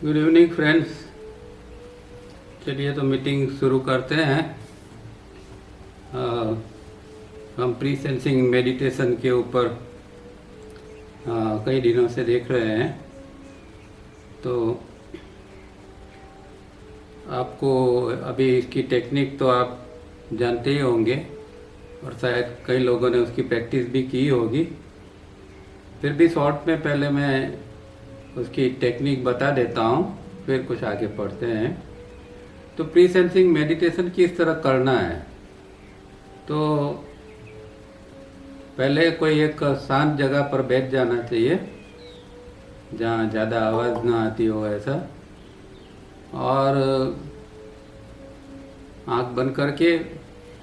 Good evening friends. चलिए तो meeting शुरू करते हैं। हम प्री सेंसिंग मेडिटेशन के ऊपर कई दिनों से देख रहे हैं। तो आपको अभी इसकी टेक्निक तो आप जानते ही होंगे और शायद कई लोगों ने उसकी प्रैक्टिस भी की होगी। फिर भी शॉर्ट में पहले मैं उसकी टेक्निक बता देता हूँ, फिर कुछ आगे पढ़ते हैं। तो प्री सेंसिंग मेडिटेशन किस तरह करना है, तो पहले कोई एक शांत जगह पर बैठ जाना चाहिए जहाँ ज़्यादा आवाज़ ना आती हो ऐसा, और आँख बंद करके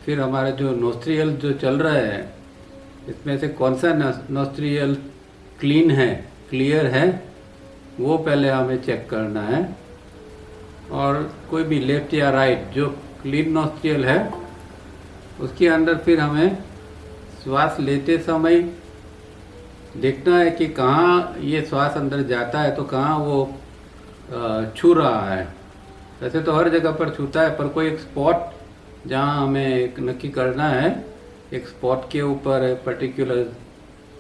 फिर हमारा जो नोस्ट्रियल जो चल रहा है, इसमें से कौन सा नोस्ट्रियल क्लीन है, क्लियर है, वो पहले हमें चेक करना है। और कोई भी लेफ्ट या राइट जो क्लीन नोस्ट्रियल है उसके अंदर फिर हमें श्वास लेते समय देखना है कि कहाँ ये श्वास अंदर जाता है, तो कहाँ वो छू रहा है। वैसे तो हर जगह पर छूता है, पर कोई एक स्पॉट जहाँ हमें नक्की करना है, एक स्पॉट के ऊपर पर्टिकुलर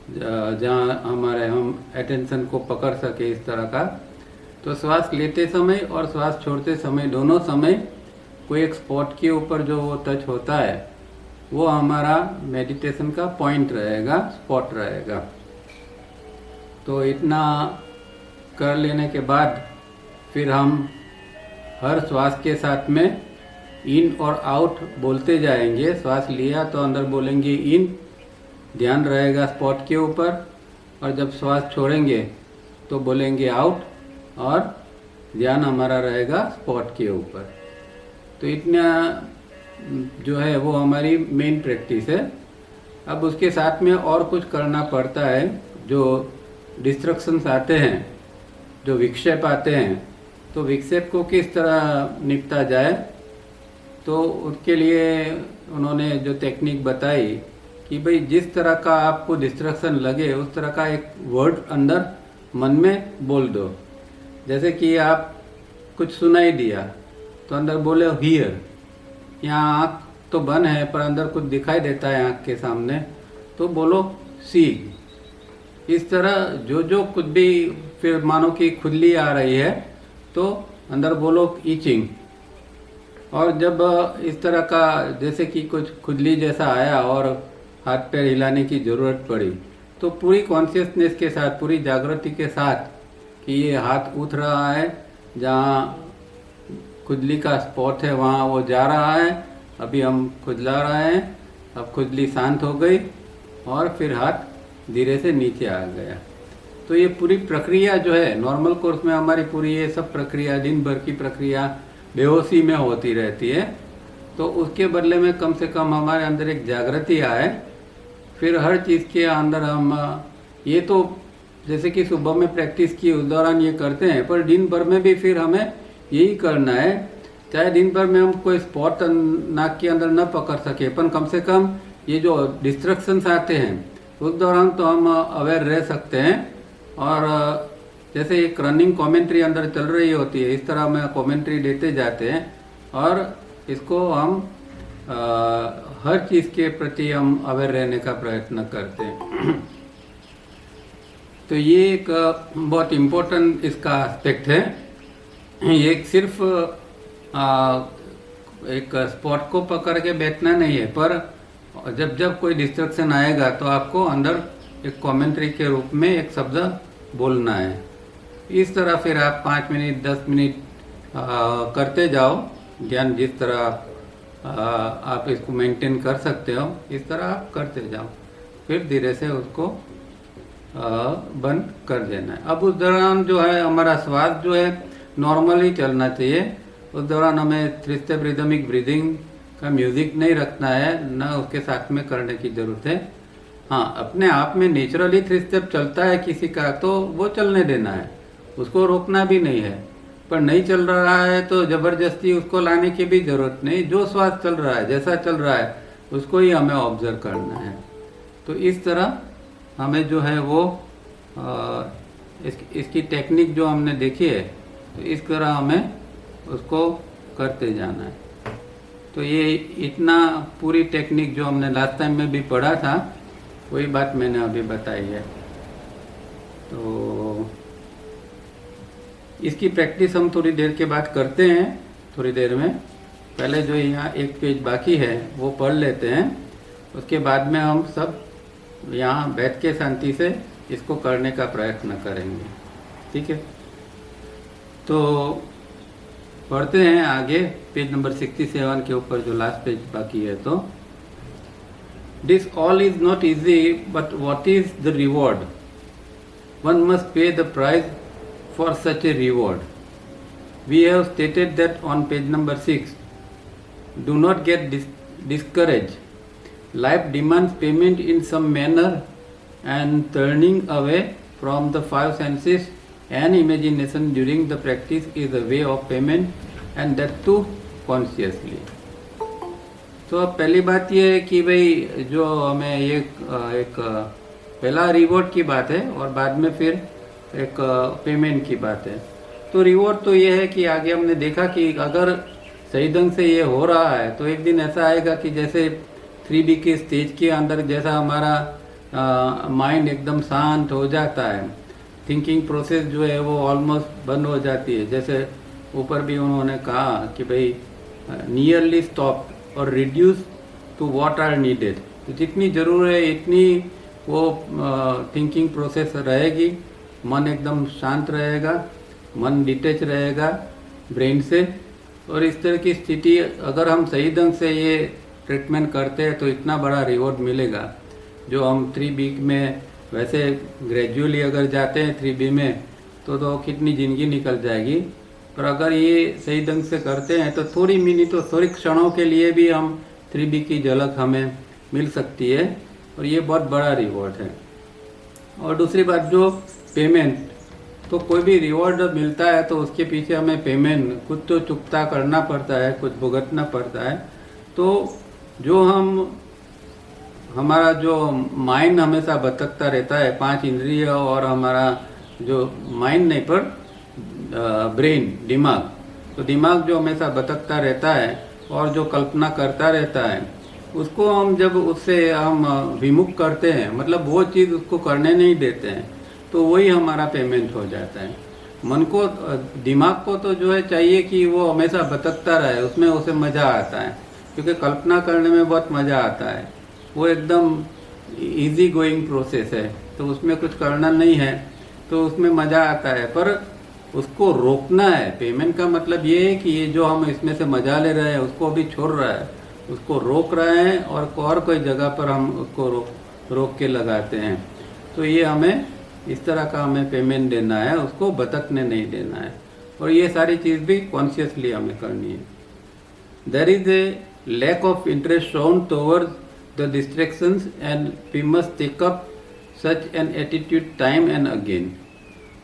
जहाँ हम अटेंशन को पकड़ सके इस तरह का। तो श्वास लेते समय और श्वास छोड़ते समय दोनों समय कोई एक स्पॉट के ऊपर जो वो टच होता है वो हमारा मेडिटेशन का पॉइंट रहेगा, स्पॉट रहेगा। तो इतना कर लेने के बाद फिर हम हर श्वास के साथ में इन और आउट बोलते जाएंगे। श्वास लिया तो अंदर बोलेंगे इन, ध्यान रहेगा स्पॉट के ऊपर, और जब श्वास छोड़ेंगे तो बोलेंगे आउट और ध्यान हमारा रहेगा स्पॉट के ऊपर। तो इतना जो है वो हमारी मेन प्रैक्टिस है। अब उसके साथ में और कुछ करना पड़ता है। जो डिस्ट्रक्शंस आते हैं, जो विक्षेप आते हैं, तो विक्षेप को किस तरह निपटा जाए, तो उसके लिए उन्होंने जो टेक्निक बताई कि भाई जिस तरह का आपको डिस्ट्रक्शन लगे उस तरह का एक वर्ड अंदर मन में बोल दो। जैसे कि आप कुछ सुनाई दिया तो अंदर बोले हियर, यहाँ आँख तो बंद है पर अंदर कुछ दिखाई देता है आँख के सामने, तो बोलो सी। इस तरह जो कुछ भी, फिर मानो कि खुजली आ रही है तो अंदर बोलो ईचिंग। और जब इस तरह का जैसे कि कुछ खुजली जैसा आया और हाथ पैर हिलाने की ज़रूरत पड़ी, तो पूरी कॉन्शियसनेस के साथ, पूरी जागृति के साथ कि ये हाथ उठ रहा है, जहाँ खुजली का स्पॉट है वहाँ वो जा रहा है, अभी हम खुजला रहे हैं, अब खुजली शांत हो गई और फिर हाथ धीरे से नीचे आ गया। तो ये पूरी प्रक्रिया जो है नॉर्मल कोर्स में हमारी पूरी ये सब प्रक्रिया, दिन भर की प्रक्रिया बेहोशी में होती रहती है। तो उसके बदले में कम से कम हमारे अंदर एक जागृति आए। फिर हर चीज़ के अंदर हम ये तो जैसे कि सुबह में प्रैक्टिस की उस दौरान ये करते हैं, पर दिन भर में भी फिर हमें यही करना है। चाहे दिन भर में हम कोई स्पॉट नाक के अंदर न पकड़ सके, पर कम से कम ये जो डिस्ट्रक्शंस आते हैं उस दौरान तो हम अवेयर रह सकते हैं। और जैसे एक रनिंग कमेंट्री अंदर चल रही होती है, इस तरह हम कमेंट्री देते जाते हैं और इसको हम हर चीज़ के प्रति हम अवेयर रहने का प्रयत्न करते हैं। तो ये एक बहुत इम्पोर्टेंट इसका एस्पेक्ट है। ये सिर्फ एक स्पॉट को पकड़ के बैठना नहीं है, पर जब कोई डिस्ट्रक्शन आएगा तो आपको अंदर एक कमेंट्री के रूप में एक शब्द बोलना है। इस तरह फिर आप 5 मिनट 10 मिनट करते जाओ। ध्यान जिस तरह आप इसको मेंटेन कर सकते हो इस तरह आप करते जाओ, फिर धीरे से उसको बंद कर देना है। अब उस दौरान जो है हमारा श्वास जो है नॉर्मली चलना चाहिए। उस दौरान हमें 3 स्टेप रिदमिक ब्रीदिंग का म्यूजिक नहीं रखना है, ना उसके साथ में करने की ज़रूरत है। हाँ, अपने आप में नेचुरली 3 स्टेप चलता है किसी का तो वो चलने देना है, उसको रोकना भी नहीं है। पर नहीं चल रहा है तो ज़बरदस्ती उसको लाने की भी ज़रूरत नहीं। जो श्वास चल रहा है, जैसा चल रहा है, उसको ही हमें ऑब्जर्व करना है। तो इस तरह हमें जो है वो इसकी टेक्निक जो हमने देखी है तो इस तरह हमें उसको करते जाना है। तो ये इतना पूरी टेक्निक जो हमने लास्ट टाइम में भी पढ़ा था वही बात मैंने अभी बताई है। तो इसकी प्रैक्टिस हम थोड़ी देर के बाद करते हैं, थोड़ी देर में। पहले जो यहाँ एक पेज बाकी है वो पढ़ लेते हैं, उसके बाद में हम सब यहाँ बैठ के शांति से इसको करने का प्रयत्न करेंगे, ठीक है। तो पढ़ते हैं आगे पेज नंबर 67 के ऊपर जो लास्ट पेज बाकी है। तो this all is not easy but what is the reward, one must pay the price for such a reward. We have stated that on page number 6. Do not get discouraged. Life demands payment in some manner, and turning away from the five senses and imagination during the practice is a way of payment, and that too consciously. तो अब पहली बात ये है कि भाई जो हमें ये एक पहला रिवॉर्ड की बात है और बाद में फिर एक पेमेंट की बात है। तो रिवॉर्ड तो ये है कि आगे हमने देखा कि अगर सही ढंग से ये हो रहा है तो एक दिन ऐसा आएगा कि जैसे 3B के स्टेज के अंदर जैसा हमारा माइंड एकदम शांत हो जाता है, थिंकिंग प्रोसेस जो है वो ऑलमोस्ट बंद हो जाती है। जैसे ऊपर भी उन्होंने कहा कि भाई नियरली स्टॉप और reduce to what are needed. तो जितनी ज़रूर है इतनी वो थिंकिंग प्रोसेस रहेगी, मन एकदम शांत रहेगा, मन डिटेच रहेगा ब्रेन से। और इस तरह की स्थिति अगर हम सही ढंग से ये ट्रीटमेंट करते हैं तो इतना बड़ा रिवॉर्ड मिलेगा। जो हम 3B में वैसे ग्रेजुअली अगर जाते हैं 3B में तो कितनी ज़िंदगी निकल जाएगी, पर अगर ये सही ढंग से करते हैं तो थोड़ी मिनटों थोड़ी क्षणों के लिए भी हम 3B की झलक हमें मिल सकती है, और ये बहुत बड़ा रिवॉर्ड है। और दूसरी बात जो पेमेंट, तो कोई भी रिवॉर्ड मिलता है तो उसके पीछे हमें पेमेंट कुछ तो चुकता करना पड़ता है, कुछ भुगतना पड़ता है। तो जो हमारा जो माइंड हमेशा भटकता रहता है, 5 इंद्रिय और हमारा जो माइंड नहीं पर ब्रेन, दिमाग, तो दिमाग जो हमेशा भटकता रहता है और जो कल्पना करता रहता है, उसको हम जब उससे हम विमुख करते हैं, मतलब वो चीज़ उसको करने नहीं देते हैं, तो वही हमारा पेमेंट हो जाता है। मन को, दिमाग को तो जो है चाहिए कि वो हमेशा भटकता रहे, उसमें उसे मज़ा आता है, क्योंकि कल्पना करने में बहुत मज़ा आता है। वो एकदम इजी गोइंग प्रोसेस है, तो उसमें कुछ करना नहीं है, तो उसमें मज़ा आता है। पर उसको रोकना है। पेमेंट का मतलब ये है कि ये जो हम इसमें से मज़ा ले रहे हैं उसको अभी छोड़ रहा है, उसको रोक रहे हैं और कोई जगह पर हम उसको रोक के लगाते हैं। तो ये हमें इस तरह का हमें पेमेंट देना है, उसको भटकने नहीं देना है। और ये सारी चीज़ भी कॉन्शियसली हमें करनी है। There is a lack of interest shown towards the distractions and we must take up such an attitude time and again.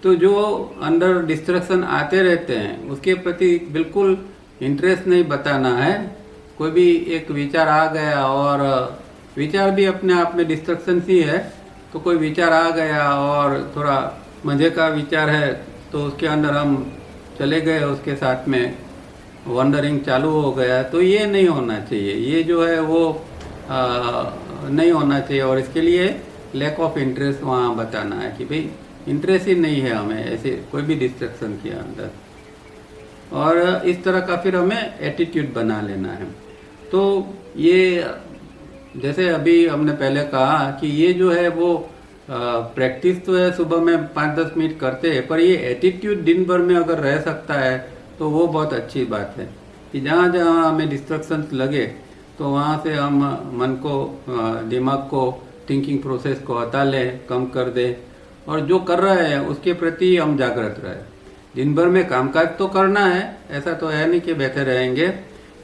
तो जो अंदर डिस्ट्रैक्शन आते रहते हैं उसके प्रति बिल्कुल इंटरेस्ट नहीं बताना है। कोई भी एक विचार आ गया, और विचार भी अपने आप में डिस्ट्रैक्शन ही है, तो कोई विचार आ गया और थोड़ा मज़े का विचार है तो उसके अंदर हम चले गए, उसके साथ में वंडरिंग चालू हो गया, तो ये नहीं होना चाहिए। ये जो है वो नहीं होना चाहिए, और इसके लिए लैक ऑफ इंटरेस्ट वहाँ बताना है कि भाई इंटरेस्ट ही नहीं है हमें ऐसे कोई भी डिस्ट्रैक्शन के अंदर। और इस तरह का फिर हमें एटीट्यूड बना लेना है। तो ये जैसे अभी हमने पहले कहा कि ये जो है वो प्रैक्टिस तो है, सुबह में 5-10 मिनट करते हैं, पर ये एटीट्यूड दिन भर में अगर रह सकता है तो वो बहुत अच्छी बात है कि जहाँ जहाँ हमें डिस्ट्रैक्शंस लगे तो वहाँ से हम मन को, दिमाग को, थिंकिंग प्रोसेस को हटा लें, कम कर दें, और जो कर रहे हैं उसके प्रति हम जागृत रहे। दिन भर में कामकाज तो करना है, ऐसा तो है नहीं कि बैठे रहेंगे।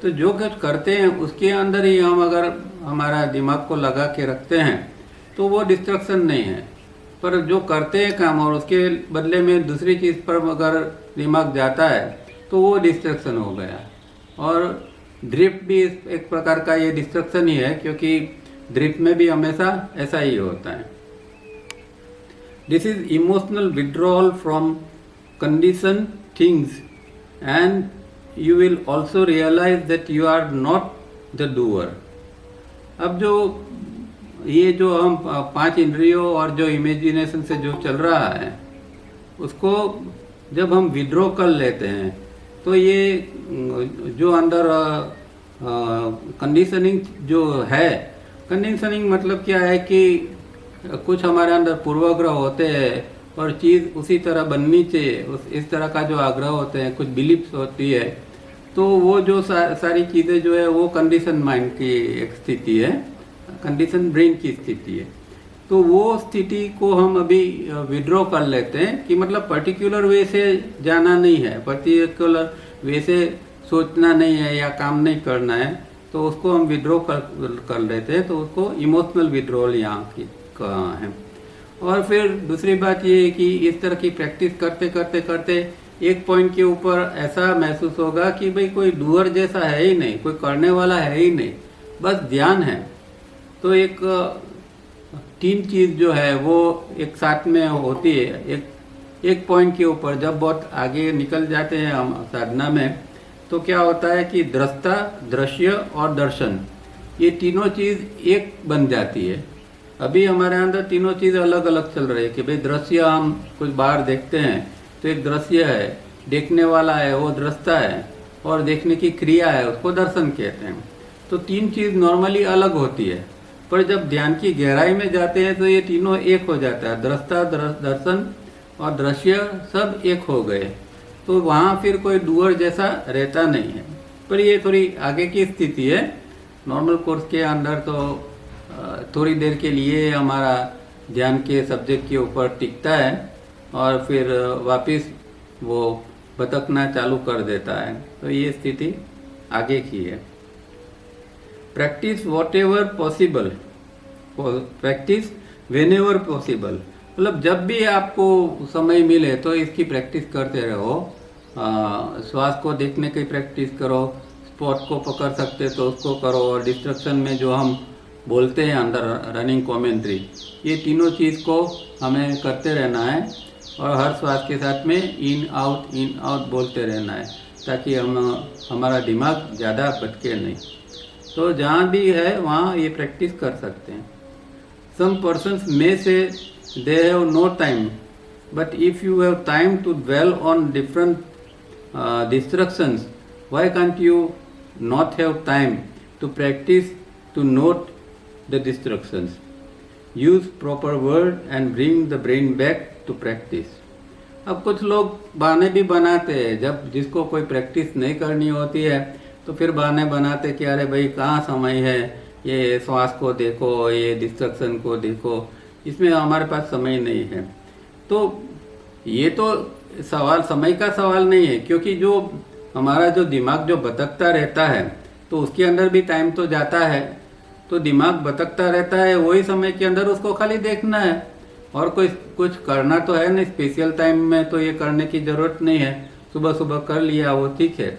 तो जो कुछ करते हैं उसके अंदर ही हम अगर हमारा दिमाग को लगा के रखते हैं तो वो डिस्ट्रैक्शन नहीं है। पर जो करते हैं काम और उसके बदले में दूसरी चीज़ पर अगर दिमाग जाता है तो वो डिस्ट्रैक्शन हो गया। और ड्रिफ्ट भी एक प्रकार का ये डिस्ट्रैक्शन ही है, क्योंकि ड्रिफ्ट में भी हमेशा ऐसा ही होता है। This is emotional withdrawal from condition things and you will also realize that you are not the doer. अब जो ये जो हम 5 इंद्रियों और जो इमेजिनेशन से जो चल रहा है उसको जब हम विड्रॉ कर लेते हैं तो ये जो अंदर कंडीशनिंग जो है, कंडीशनिंग मतलब क्या है कि कुछ हमारे अंदर पूर्वाग्रह होते हैं और चीज़ उसी तरह बननी चाहिए, इस तरह का जो आग्रह होते हैं, कुछ बिलीफ्स होती है, तो वो जो सारी चीज़ें जो है वो कंडीशन माइंड की एक स्थिति है, कंडीशन ब्रेन की स्थिति है। तो वो स्थिति को हम अभी विड्रॉ कर लेते हैं कि मतलब पर्टिकुलर वे से जाना नहीं है, पर्टिकुलर वे से सोचना नहीं है या काम नहीं करना है, तो उसको हम विड्रॉ कर लेते हैं। तो उसको इमोशनल विड्रॉल यहाँ की कहा है। और फिर दूसरी बात ये है कि इस तरह की प्रैक्टिस करते करते करते एक पॉइंट के ऊपर ऐसा महसूस होगा कि भाई कोई डूअर जैसा है ही नहीं, कोई करने वाला है ही नहीं, बस ध्यान है। तो एक 3 चीज़ जो है वो एक साथ में होती है। एक पॉइंट के ऊपर जब बहुत आगे निकल जाते हैं हम साधना में, तो क्या होता है कि दृष्टा, दृश्य और दर्शन, ये तीनों चीज़ एक बन जाती है। अभी हमारे अंदर तीनों चीज़ अलग अलग चल रही है कि भाई दृश्य हम कुछ बाहर देखते हैं तो एक दृश्य है, देखने वाला है वो दृष्टा है, और देखने की क्रिया है उसको दर्शन कहते हैं। तो 3 चीज़ नॉर्मली अलग होती है, पर जब ध्यान की गहराई में जाते हैं तो ये तीनों एक हो जाता है। दृष्टा, दर्शन और दृश्य सब एक हो गए, तो वहाँ फिर कोई डूअर जैसा रहता नहीं है। पर ये थोड़ी आगे की स्थिति है। नॉर्मल कोर्स के अंदर तो थोड़ी देर के लिए हमारा ध्यान के सब्जेक्ट के ऊपर टिकता है और फिर वापस वो भटकना चालू कर देता है। तो ये स्थिति आगे की है। Practice what ever possible, practice when ever possible, मतलब जब भी आपको समय मिले तो इसकी प्रैक्टिस करते रहो। श्वास को देखने की प्रैक्टिस करो, स्पॉट को पकड़ सकते तो उसको करो, और डिस्ट्रक्शन में जो हम बोलते हैं अंदर रनिंग कमेंट्री, ये तीनों चीज़ को हमें करते रहना है और हर श्वास के साथ में इन आउट बोलते रहना है, ताकि हमारा दिमाग ज़्यादा भटके नहीं। तो जहाँ भी है वहाँ ये प्रैक्टिस कर सकते हैं। सम persons may say they have no time, but if you have time to dwell on different distractions, why can't you not have time to practice to note the distractions? Use proper word and bring the brain back to practice. अब कुछ लोग बहाने भी बनाते हैं, जब जिसको कोई प्रैक्टिस नहीं करनी होती है तो फिर बहाने बनाते कि अरे भाई कहाँ समय है, ये श्वास को देखो, ये डिस्ट्रक्शन को देखो, इसमें हमारे पास समय नहीं है। तो ये तो सवाल समय का सवाल नहीं है, क्योंकि जो हमारा जो दिमाग जो भटकता रहता है तो उसके अंदर भी टाइम तो जाता है। तो दिमाग भटकता रहता है, वही समय के अंदर उसको खाली देखना है, और कोई कुछ करना तो है नहीं। स्पेशल टाइम में तो ये करने की ज़रूरत नहीं है, सुबह सुबह कर लिया वो ठीक है।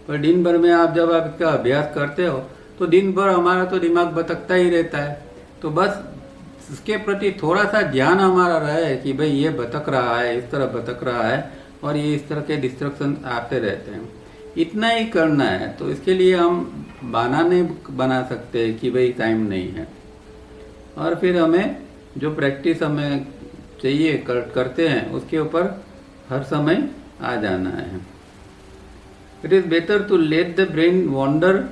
पर दिन भर में आप जब आप इसका अभ्यास करते हो तो दिन भर हमारा तो दिमाग भटकता ही रहता है। तो बस इसके प्रति थोड़ा सा ध्यान हमारा रहे कि भाई ये भटक रहा है, इस तरह भटक रहा है, और ये इस तरह के डिस्ट्रक्शन आते रहते हैं, इतना ही करना है। तो इसके लिए हम बहाना नहीं बना सकते कि भाई टाइम नहीं है। और फिर हमें जो प्रैक्टिस हमें चाहिए करते हैं उसके ऊपर हर समय आ जाना है। It is better to let the brain wander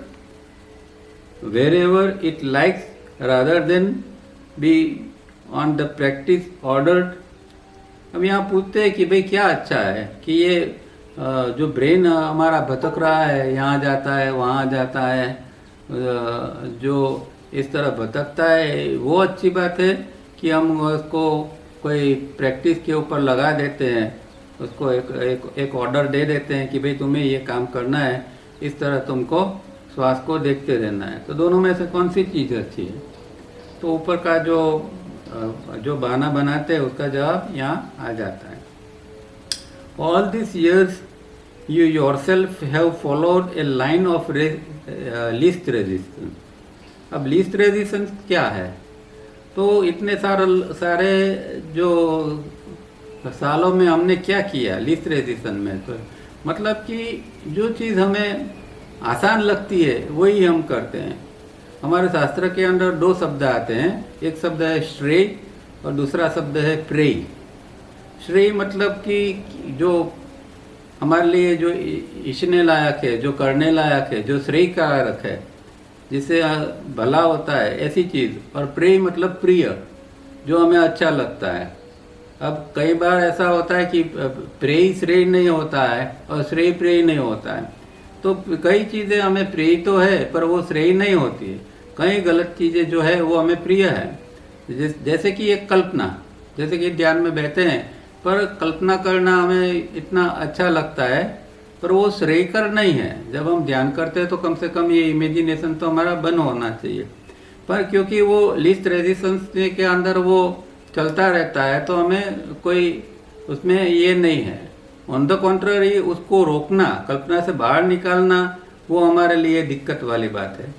wherever it likes rather than be on the practice ordered. अब यहाँ पूछते हैं कि भाई क्या अच्छा है कि ये जो ब्रेन हमारा भटक रहा है, यहाँ जाता है वहाँ जाता है, जो इस तरह भटकता है, वो अच्छी बात है कि हम उसको कोई प्रैक्टिस के ऊपर लगा देते हैं, उसको एक ऑर्डर दे देते हैं कि भाई तुम्हें ये काम करना है, इस तरह तुमको श्वास को देखते रहना है। तो दोनों में से कौन सी चीज़ अच्छी है? तो ऊपर का जो बहाना बनाते हैं उसका जवाब यहाँ आ जाता है। All this years you yourself have followed A line of least resistance. अब लीस्ट रेजिस्टेंस क्या है? तो इतने सारे जो सालों में हमने क्या किया लीस्ट रेजिस्टेंस में? तो मतलब कि जो चीज़ हमें आसान लगती है वही हम करते हैं। हमारे शास्त्र के अंदर दो शब्द आते हैं, एक शब्द है श्रेय और दूसरा शब्द है प्रेय। श्रेय मतलब कि जो हमारे लिए जो इच्छने लायक है, जो करने लायक है, जो श्रेय कारक है, जिससे भला होता है ऐसी चीज़। और प्रेय मतलब प्रिय, जो हमें अच्छा लगता है। अब कई बार ऐसा होता है कि प्रेय श्रेय नहीं होता है और श्रेय प्रेय नहीं होता है। तो कई चीज़ें हमें प्रेय तो है पर वो श्रेय नहीं होती है। कई गलत चीज़ें जो है वो हमें प्रिय है। जैसे कि एक कल्पना, जैसे कि ध्यान में बैठे हैं पर कल्पना करना हमें इतना अच्छा लगता है पर वो श्रेयकर नहीं है। जब हम ध्यान करते हैं तो कम से कम ये इमेजिनेशन तो हमारा बंद होना चाहिए। पर क्योंकि वो लीस्ट रेजिस्टेंस के अंदर वो चलता रहता है तो हमें कोई उसमें ये नहीं है। ऑन द कॉन्ट्ररी उसको रोकना, कल्पना से बाहर निकालना, वो हमारे लिए दिक्कत वाली बात है।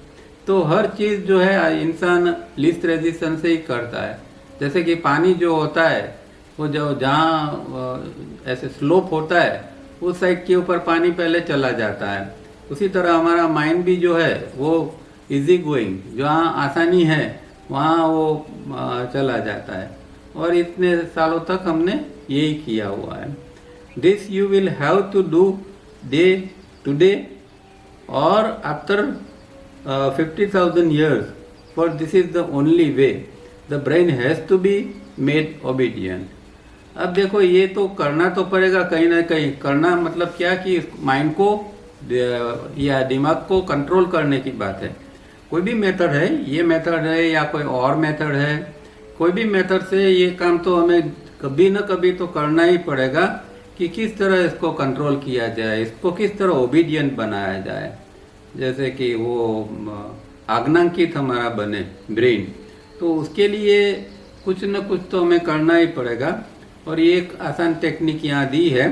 तो हर चीज़ जो है इंसान लीस्ट रेजिस्टेंस से ही करता है। जैसे कि पानी जो होता है वो जो जहाँ ऐसे स्लोप होता है उस साइड के ऊपर पानी पहले चला जाता है। उसी तरह हमारा माइंड भी जो है वो इजी गोइंग, जहाँ आसानी है वहाँ वो चला जाता है। और इतने सालों तक हमने यही किया हुआ है। This you will have to do day today और after 50,000 years, for this is the only way. The brain has to be made obedient. अब देखो ये तो करना तो पड़ेगा कहीं ना कहीं। करना मतलब क्या कि माइंड को या दिमाग को कंट्रोल करने की बात है। कोई भी मेथड है, ये मेथड है या कोई और मेथड है, कोई भी मेथड से ये काम तो हमें कभी ना कभी तो करना ही पड़ेगा कि किस तरह इसको कंट्रोल किया जाए, इसको किस तरह ओबीडियंट बनाया जाए। जैसे कि वो आज्ञांकित हमारा बने ब्रेन, तो उसके लिए कुछ न कुछ तो हमें करना ही पड़ेगा। और ये एक आसान टेक्निक यहाँ दी है।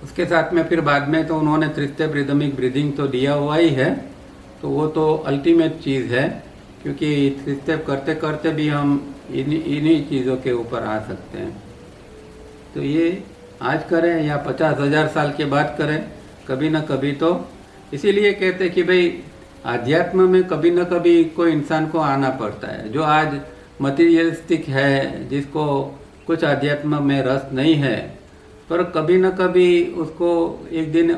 उसके साथ में फिर बाद में तो उन्होंने 3 स्टेप रिदमिक ब्रीदिंग तो दिया हुआ ही है, तो वो तो अल्टीमेट चीज़ है। क्योंकि 3 स्टेप करते करते भी हम इन्हीं चीज़ों के ऊपर आ सकते हैं। तो ये आज करें या 50,000 साल के बाद करें, कभी ना कभी तो। इसीलिए कहते हैं कि भाई आध्यात्म में कभी ना कभी कोई इंसान को आना पड़ता है। जो आज मटीरियलिस्टिक है, जिसको कुछ आध्यात्म में रस नहीं है, पर कभी ना कभी उसको एक दिन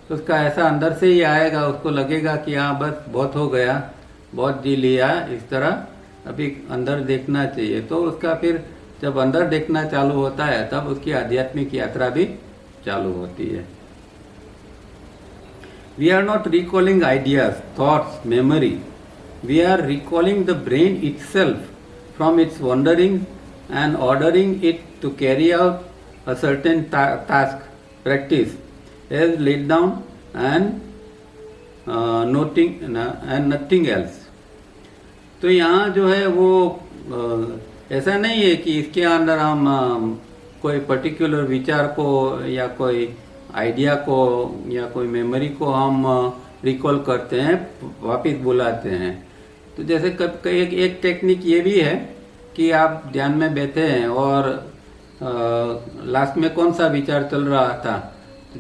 उसका ऐसा अंदर से ही आएगा, उसको लगेगा कि हाँ बस बहुत हो गया, बहुत जी लिया, इस तरह अभी अंदर देखना चाहिए। तो उसका फिर जब अंदर देखना चालू होता है तब उसकी आध्यात्मिक यात्रा भी चालू होती है। We are not recalling ideas, thoughts, memory. We are recalling the brain itself from its wandering and ordering it to carry out a certain task, practice, as laid down and nothing else. तो यहाँ जो है वो ऐसा नहीं है कि इसके अंदर हम कोई पर्टिकुलर विचार को या कोई आइडिया को या कोई मेमोरी को हम रिकॉल करते हैं, वापस बुलाते हैं। तो जैसे एक टेक्निक ये भी है कि आप ध्यान में बैठे हैं और लास्ट में कौन सा विचार चल रहा था,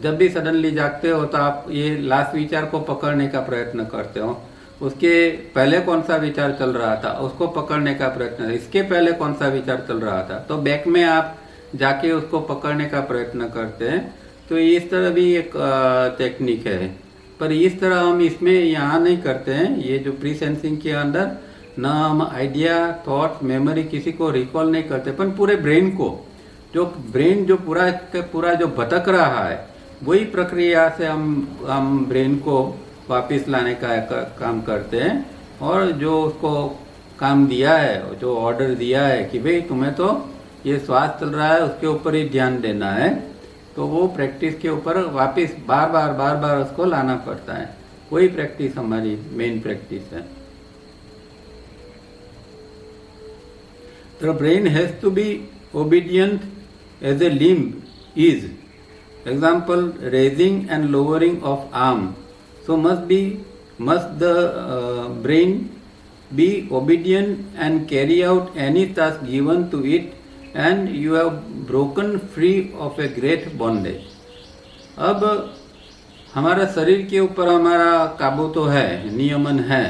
जब भी सडनली जागते हो तो आप ये लास्ट विचार को पकड़ने का प्रयत्न करते हो। उसके पहले कौन सा विचार चल रहा था उसको पकड़ने का प्रयत्न, इसके पहले कौन सा विचार चल रहा था, तो बैक में आप जाके उसको पकड़ने का प्रयत्न करते हैं। तो इस तरह भी एक टेक्निक है, पर इस तरह हम इसमें यहाँ नहीं करते हैं। ये जो प्री सेंसिंग के अंदर ना हम आइडिया, थॉट, मेमोरी किसी को रिकॉल नहीं करते, पर पूरे ब्रेन को, जो ब्रेन जो पूरा जो भटक रहा है, वही प्रक्रिया से हम ब्रेन को वापस लाने का काम करते हैं। और जो उसको काम दिया है, जो ऑर्डर दिया है कि भाई तुम्हें तो ये श्वास चल रहा है उसके ऊपर ही ध्यान देना है, तो वो प्रैक्टिस के ऊपर वापस बार बार उसको लाना पड़ता है। वही प्रैक्टिस हमारी मेन प्रैक्टिस है। The brain has to be obedient as a limb is. Example, raising and lowering of arm. So must the brain be obedient and carry out any task given to it, and you have broken free of a great bondage. अब हमारा शरीर के ऊपर हमारा काबू तो है, नियमन है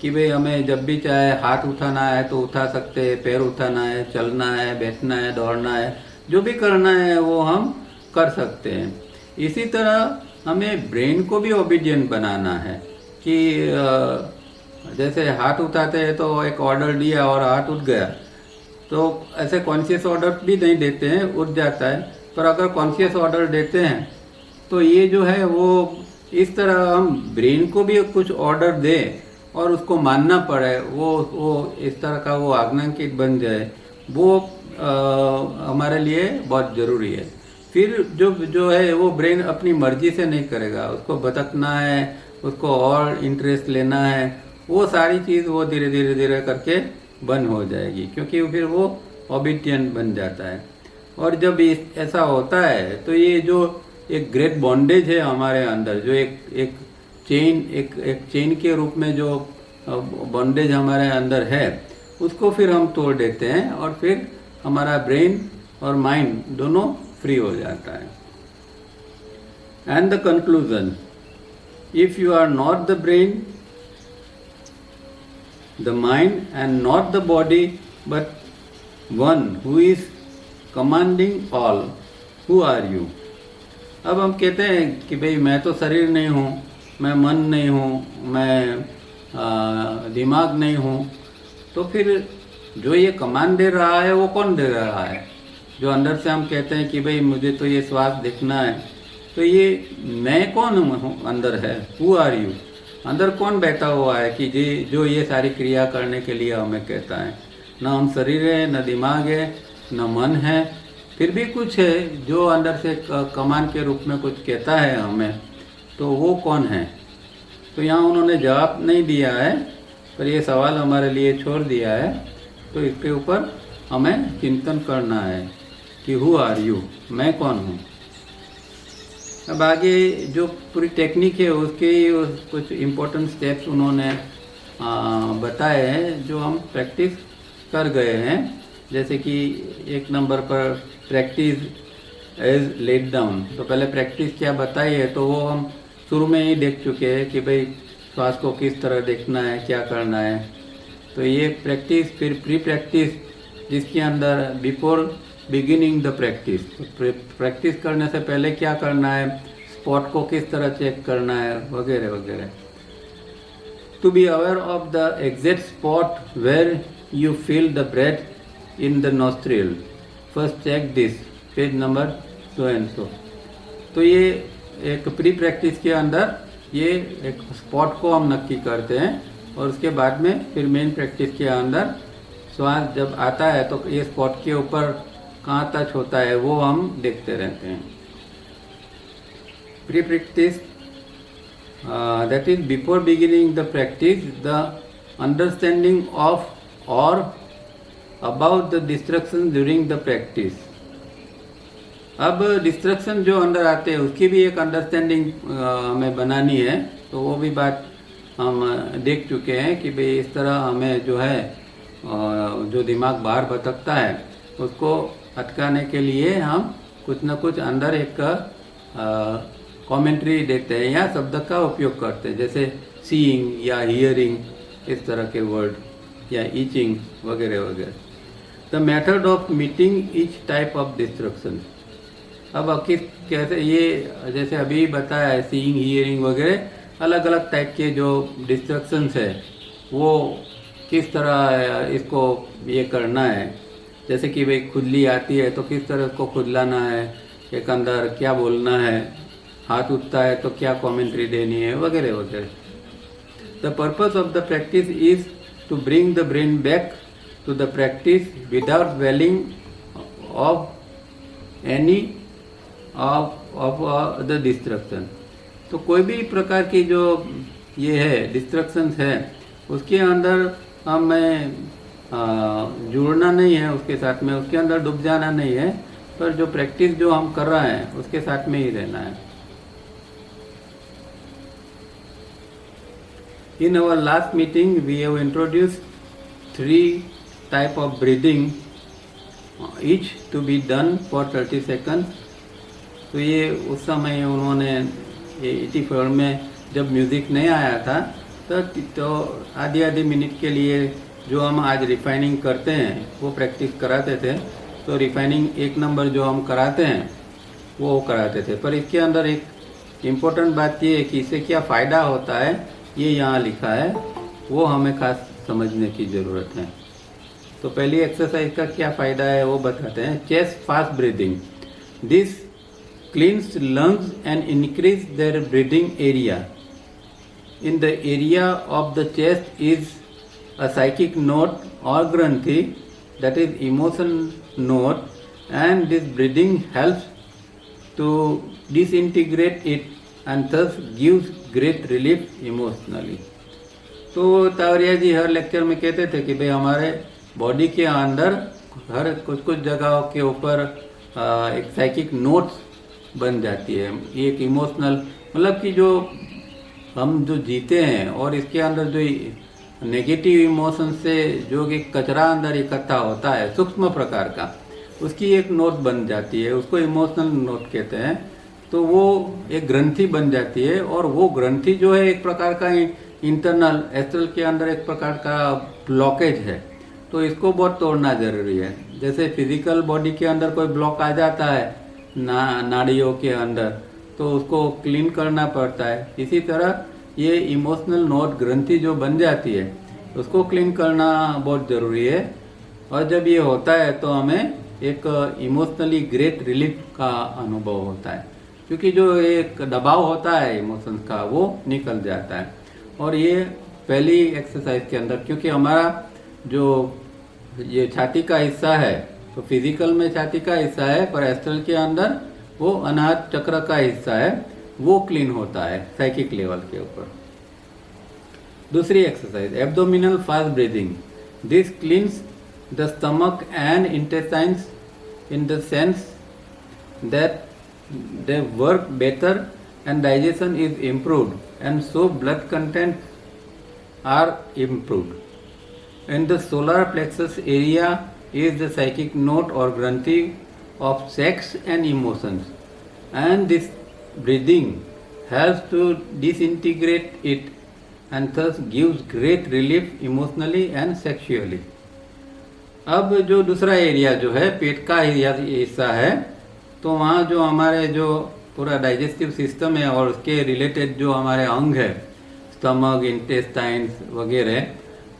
कि भाई हमें जब भी चाहे हाथ उठाना है तो उठा सकते हैं, पैर उठाना है, चलना है, बैठना है, दौड़ना है, जो भी करना है वो हम कर सकते हैं। इसी तरह हमें ब्रेन को भी ओबीडियंट बनाना है कि जैसे हाथ उठाते हैं तो एक ऑर्डर दिया और हाथ उठ गया, तो ऐसे कॉन्शियस ऑर्डर भी नहीं देते हैं, उठ जाता है। पर अगर कॉन्शियस ऑर्डर देते हैं तो ये जो है वो इस तरह हम ब्रेन को भी कुछ ऑर्डर दें और उसको मानना पड़े, वो इस तरह का वो आज्ञांकित बन जाए, वो हमारे लिए बहुत ज़रूरी है। फिर जो है वो ब्रेन अपनी मर्जी से नहीं करेगा, उसको भटकना है, उसको और इंटरेस्ट लेना है, वो सारी चीज़ वो धीरे धीरे धीरे करके बंद हो जाएगी, क्योंकि फिर वो ओबीडियंट बन जाता है। और जब ऐसा होता है तो ये जो एक ग्रेट बॉन्डेज है हमारे अंदर, जो एक चेन के रूप में जो बॉन्डेज हमारे अंदर है, उसको फिर हम तोड़ देते हैं और फिर हमारा ब्रेन और माइंड दोनों फ्री हो जाता है। And the conclusion, if you are not the brain, the mind and not the body, but one who is commanding all, who are you? अब हम कहते हैं कि भाई मैं तो शरीर नहीं हूँ, मैं मन नहीं हूँ, मैं दिमाग नहीं हूँ, तो फिर जो ये कमांड दे रहा है वो कौन दे रहा है? जो अंदर से हम कहते हैं कि भाई मुझे तो ये श्वास देखना है, तो ये मैं कौन हूँ अंदर है? Who are you? अंदर कौन बैठा हुआ है कि जो ये सारी क्रिया करने के लिए हमें कहता है? ना हम शरीर है, न दिमाग है, न मन है, फिर भी कुछ है जो अंदर से कमांड के रूप में कुछ कहता है हमें, तो वो कौन है? तो यहाँ उन्होंने जवाब नहीं दिया है, पर ये सवाल हमारे लिए छोड़ दिया है, तो इसके ऊपर हमें चिंतन करना है कि हु आर यू, मैं कौन हूँ। अब आगे जो पूरी टेक्निक है उसके कुछ इम्पोर्टेंट स्टेप्स उन्होंने बताए हैं जो हम प्रैक्टिस कर गए हैं। जैसे कि 1 नंबर पर प्रैक्टिस एज लेट डाउन, तो पहले प्रैक्टिस क्या बताई है तो वो हम शुरू में ही देख चुके हैं कि भाई श्वास को किस तरह देखना है, क्या करना है। तो ये प्रैक्टिस, फिर प्री प्रैक्टिस जिसके अंदर before beginning the practice, practice करने से पहले क्या करना है, स्पॉट को किस तरह चेक करना है, वगैरह वगैरह। To be aware of the exact spot where you feel the breath in the nostril, first check this, page number so and so. तो ये एक प्री प्रैक्टिस के अंदर ये एक स्पॉट को हम नक्की करते हैं और उसके बाद में फिर मेन प्रैक्टिस के अंदर श्वास जब आता है तो ये स्पॉट के ऊपर कहाँ टच होता है वो हम देखते रहते हैं। Pre practice, that is before beginning the practice, the understanding of और about the destruction during the practice. अब डिस्ट्रक्शन जो अंदर आते हैं उसकी भी एक अंडरस्टैंडिंग हमें बनानी है, तो वो भी बात हम देख चुके हैं कि भाई इस तरह हमें जो है जो दिमाग बाहर भटकता है उसको अटकाने के लिए हम कुछ न कुछ अंदर एक कमेंट्री देते हैं या शब्द का उपयोग करते हैं, जैसे सीइंग या हियरिंग, इस तरह के वर्ड, या ईचिंग वगैरह वगैरह। The method of meeting each type of destruction. अब किस कैसे ये जैसे अभी बताया है, सीइंग, हियरिंग वगैरह अलग अलग टाइप के जो डिस्ट्रक्शंस है वो किस तरह इसको ये करना है। जैसे कि भाई खुजली आती है तो किस तरह उसको खुजलाना है, एक अंदर क्या बोलना है, हाथ उठता है तो क्या कमेंट्री देनी है, वगैरह वगैरह। The purpose of the practice is to bring the brain back to the practice without dwelling of any of the distraction. तो कोई भी प्रकार की जो ये है डिस्ट्रक्शंस है उसके अंदर हमें जुड़ना नहीं है, उसके साथ में उसके अंदर डूब जाना नहीं है, पर जो प्रैक्टिस जो हम कर रहे हैं उसके साथ में ही रहना है। In our last meeting we have introduced 3 type of breathing, each to be done for 30 seconds. तो ये उस समय उन्होंने 84 में जब म्यूज़िक नहीं आया था तो आधी मिनट के लिए जो हम आज रिफाइनिंग करते हैं वो प्रैक्टिस कराते थे। तो रिफाइनिंग 1 नंबर जो हम कराते हैं वो कराते थे। पर इसके अंदर एक इम्पोर्टेंट बात ये है कि इससे क्या फ़ायदा होता है ये यहाँ लिखा है, वो हमें खास समझने की ज़रूरत है। तो पहली एक्सरसाइज का क्या फ़ायदा है वो बताते हैं। Chest fast breathing, this cleans lungs and increase their breathing area. In the area of the chest is a psychic node or granthi, that is emotion node, and this breathing helps to disintegrate it and thus gives great relief emotionally। तो तावरिया जी हर lecture में कहते थे कि भाई हमारे body के अंदर हर कुछ जगहों के ऊपर एक साइकिक नोट्स बन जाती है। ये एक इमोशनल मतलब कि जो हम जो जीते हैं और इसके अंदर जो नेगेटिव इमोशन से जो कि कचरा अंदर इकट्ठा होता है सूक्ष्म प्रकार का, उसकी एक नोट बन जाती है, उसको इमोशनल नोट कहते हैं। तो वो एक ग्रंथि बन जाती है और वो ग्रंथि जो है एक प्रकार का इंटरनल एस्ट्रल के अंदर एक प्रकार का ब्लॉकेज है। तो इसको बहुत तोड़ना जरूरी है। जैसे फिजिकल बॉडी के अंदर कोई ब्लॉक आ जाता है नाड़ियों के अंदर, तो उसको क्लीन करना पड़ता है। इसी तरह ये इमोशनल नोट ग्रंथि जो बन जाती है उसको क्लीन करना बहुत ज़रूरी है। और जब ये होता है तो हमें एक इमोशनली ग्रेट रिलीफ का अनुभव होता है, क्योंकि जो एक दबाव होता है इमोशंस का वो निकल जाता है। और ये पहली एक्सरसाइज के अंदर, क्योंकि हमारा जो ये छाती का हिस्सा है तो फिजिकल में छाती का हिस्सा है, पर एस्ट्रल के अंदर वो अनाहत चक्र का हिस्सा है, वो क्लीन होता है साइकिक लेवल के ऊपर। दूसरी exercise abdominal fast breathing, this cleans the stomach and intestines in the sense that they work better and digestion is improved and so blood content are improved. In the solar plexus area is the psychic note और ग्रंथि of sex and emotions, and this breathing helps to disintegrate it and thus gives great relief emotionally and sexually। अब जो दूसरा area जो है पेट का हिस्सा है, तो वहाँ जो हमारे जो पूरा डाइजेस्टिव सिस्टम है और उसके रिलेटेड जो हमारे अंग है स्टमक इंटेस्टाइन्स वगैरह,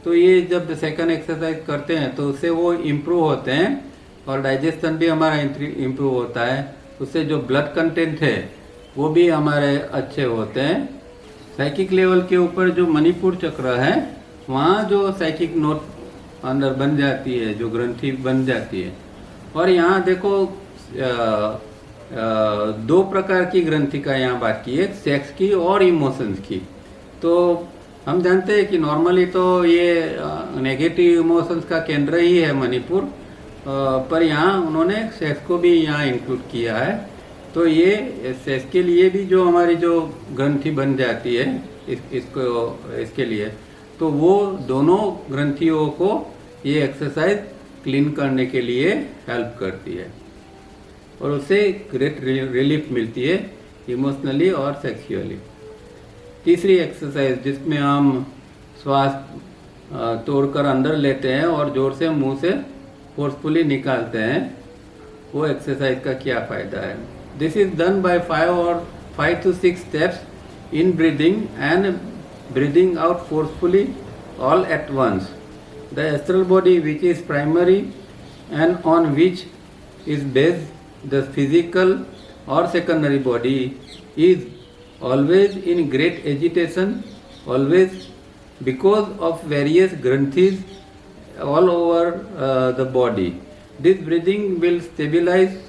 तो ये जब सेकंड एक्सरसाइज करते हैं तो उससे वो इम्प्रूव होते हैं और डाइजेशन भी हमारा इम्प्रूव होता है। उससे जो ब्लड कंटेंट है वो भी हमारे अच्छे होते हैं। साइकिक लेवल के ऊपर जो मणिपुर चक्र है वहाँ जो साइकिक नोट अंदर बन जाती है, जो ग्रंथि बन जाती है। और यहाँ देखो 2 प्रकार की ग्रंथि का यहाँ बात की है, सेक्स की और इमोशंस की। तो हम जानते हैं कि नॉर्मली तो ये नेगेटिव इमोशंस का केंद्र ही है मणिपुर, पर यहाँ उन्होंने सेक्स को भी यहाँ इंक्लूड किया है। तो ये सेक्स के लिए भी जो हमारी जो ग्रंथि बन जाती है इसके लिए, तो वो दोनों ग्रंथियों को ये एक्सरसाइज क्लीन करने के लिए हेल्प करती है और उससे ग्रेट रिलीफ मिलती है इमोशनली और सेक्सुअली। तीसरी एक्सरसाइज जिसमें हम श्वास तोड़कर अंदर लेते हैं और जोर से मुंह से फोर्सफुली निकालते हैं, वो एक्सरसाइज का क्या फ़ायदा है। This is done by 5 to 6 steps in breathing and breathing out forcefully all at once. The astral body, which is primary and on which is based the physical or secondary body, is always in great agitation, always, because of various granthis all over the body. This breathing will stabilize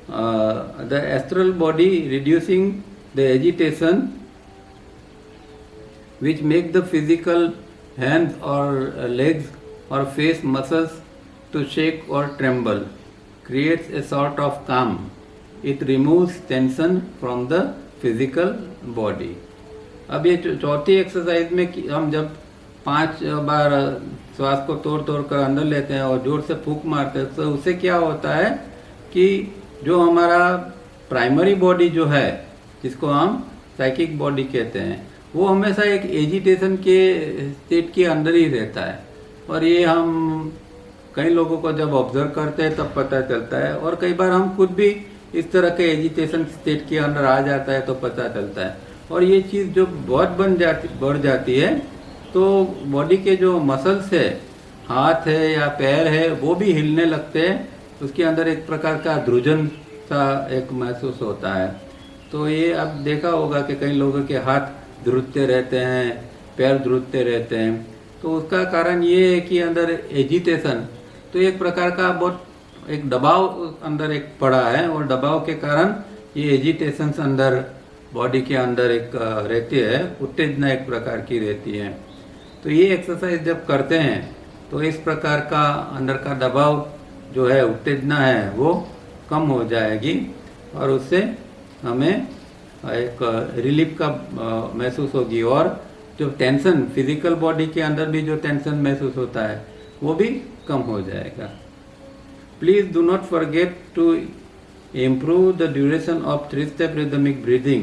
the astral body, reducing the agitation which make the physical hands or legs or face muscles to shake or tremble, creates a sort of calm. It removes tension from the physical body। अब ये चौथी exercise में हम जब 5 बार श्वास को तोड़ कर अंदर लेते हैं और जोर से फूंक मारते हैं, तो उससे क्या होता है कि जो हमारा प्राइमरी बॉडी जो है, जिसको हम साइकिक बॉडी कहते हैं, वो हमेशा एक एजिटेशन के स्टेट के अंदर ही रहता है। और ये हम कई लोगों को जब ऑब्जर्व करते हैं तब पता चलता है, और कई बार हम खुद भी इस तरह के एजिटेशन स्टेट के अंदर आ जाता है तो पता चलता है। और ये चीज़ जो बहुत बढ़ जाती है तो बॉडी के जो मसल्स है, हाथ है या पैर है, वो भी हिलने लगते हैं। उसके अंदर एक प्रकार का ध्रुजन सा एक महसूस होता है। तो ये आप देखा होगा कि कई लोगों के हाथ ध्रुजते रहते हैं, पैर ध्रुजते रहते हैं। तो उसका कारण ये है कि अंदर एजिटेशन, तो एक प्रकार का बहुत एक दबाव अंदर एक पड़ा है, और दबाव के कारण ये एजिटेशन अंदर बॉडी के अंदर एक रहती है, उत्तेजना एक प्रकार की रहती है। तो ये एक्सरसाइज जब करते हैं तो इस प्रकार का अंदर का दबाव जो है, उत्तेजना है, वो कम हो जाएगी, और उससे हमें एक रिलीफ का महसूस होगी। और जो टेंशन फिजिकल बॉडी के अंदर भी जो टेंशन महसूस होता है वो भी कम हो जाएगा। Please do not forget to improve the duration of 3-step rhythmic breathing.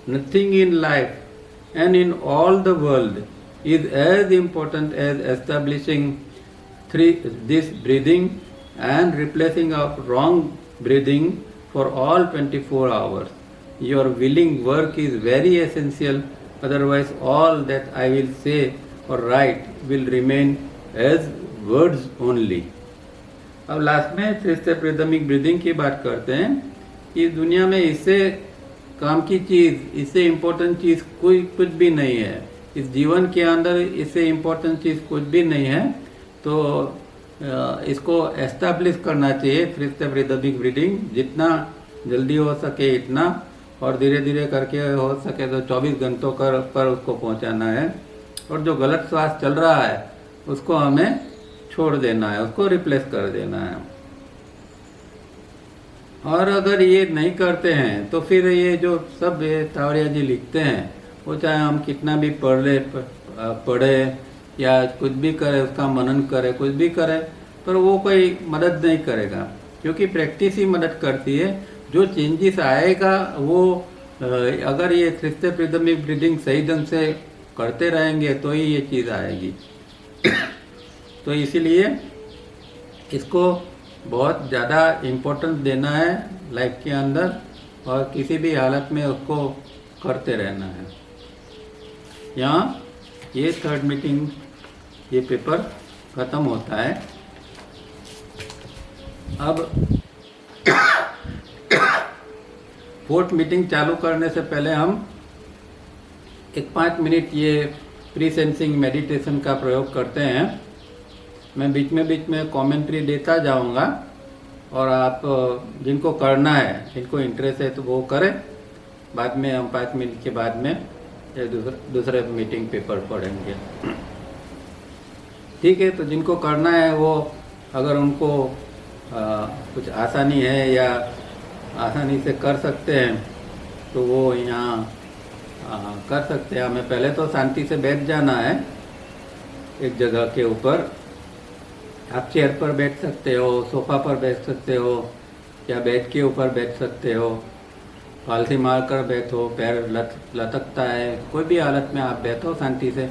Nothing in life and in all the world is as important as establishing this breathing and replacing of wrong breathing for all 24 hours. Your willing work is very essential, otherwise all that I will say or write will remain as words only. अब last में 3-step rhythmic breathing की बात करते हैं कि दुनिया में इससे काम की चीज़, इससे इम्पोर्टेंट चीज़ कुछ भी नहीं है। इस जीवन के अंदर इससे इम्पोर्टेंट चीज़ कुछ भी नहीं है। तो इसको एस्टैब्लिश करना चाहिए 3-step rhythmic breathing, जितना जल्दी हो सके इतना, और धीरे धीरे करके हो सके तो 24 घंटों पर उसको पहुंचाना है। और जो गलत श्वास चल रहा है उसको हमें छोड़ देना है, उसको रिप्लेस कर देना है। और अगर ये नहीं करते हैं तो फिर ये जो सब ये तावड़िया जी लिखते हैं, वो चाहे हम कितना भी पढ़े या कुछ भी करे, उसका मनन करे, कुछ भी करे, पर वो कोई मदद नहीं करेगा, क्योंकि प्रैक्टिस ही मदद करती है। जो चेंजेस आएगा वो अगर ये 3-step rhythmic breathing सही ढंग से करते रहेंगे तो ही ये चीज़ आएगी। तो इसीलिए इसको बहुत ज़्यादा इम्पोर्टेंस देना है लाइफ के अंदर, और किसी भी हालत में उसको करते रहना है। यहाँ ये 3rd मीटिंग, ये पेपर ख़त्म होता है। अब 4th मीटिंग चालू करने से पहले हम एक 5 मिनट ये प्री सेंसिंग मेडिटेशन का प्रयोग करते हैं। मैं बीच में कमेंट्री देता जाऊंगा, और आप जिनको करना है, जिनको इंटरेस्ट है तो वो करें। बाद में हम 5 मिनट के बाद में दूसरे मीटिंग पेपर पढ़ेंगे। ठीक है, तो जिनको करना है वो, अगर उनको कुछ आसानी है या आसानी से कर सकते हैं तो वो यहाँ कर सकते हैं। हमें पहले तो शांति से बैठ जाना है एक जगह के ऊपर। आप चेयर पर बैठ सकते हो, सोफा पर बैठ सकते हो, या बेड के ऊपर बैठ सकते हो, पालथी मार कर बैठो, पैर लटकता है, कोई भी हालत में आप बैठो शांति से।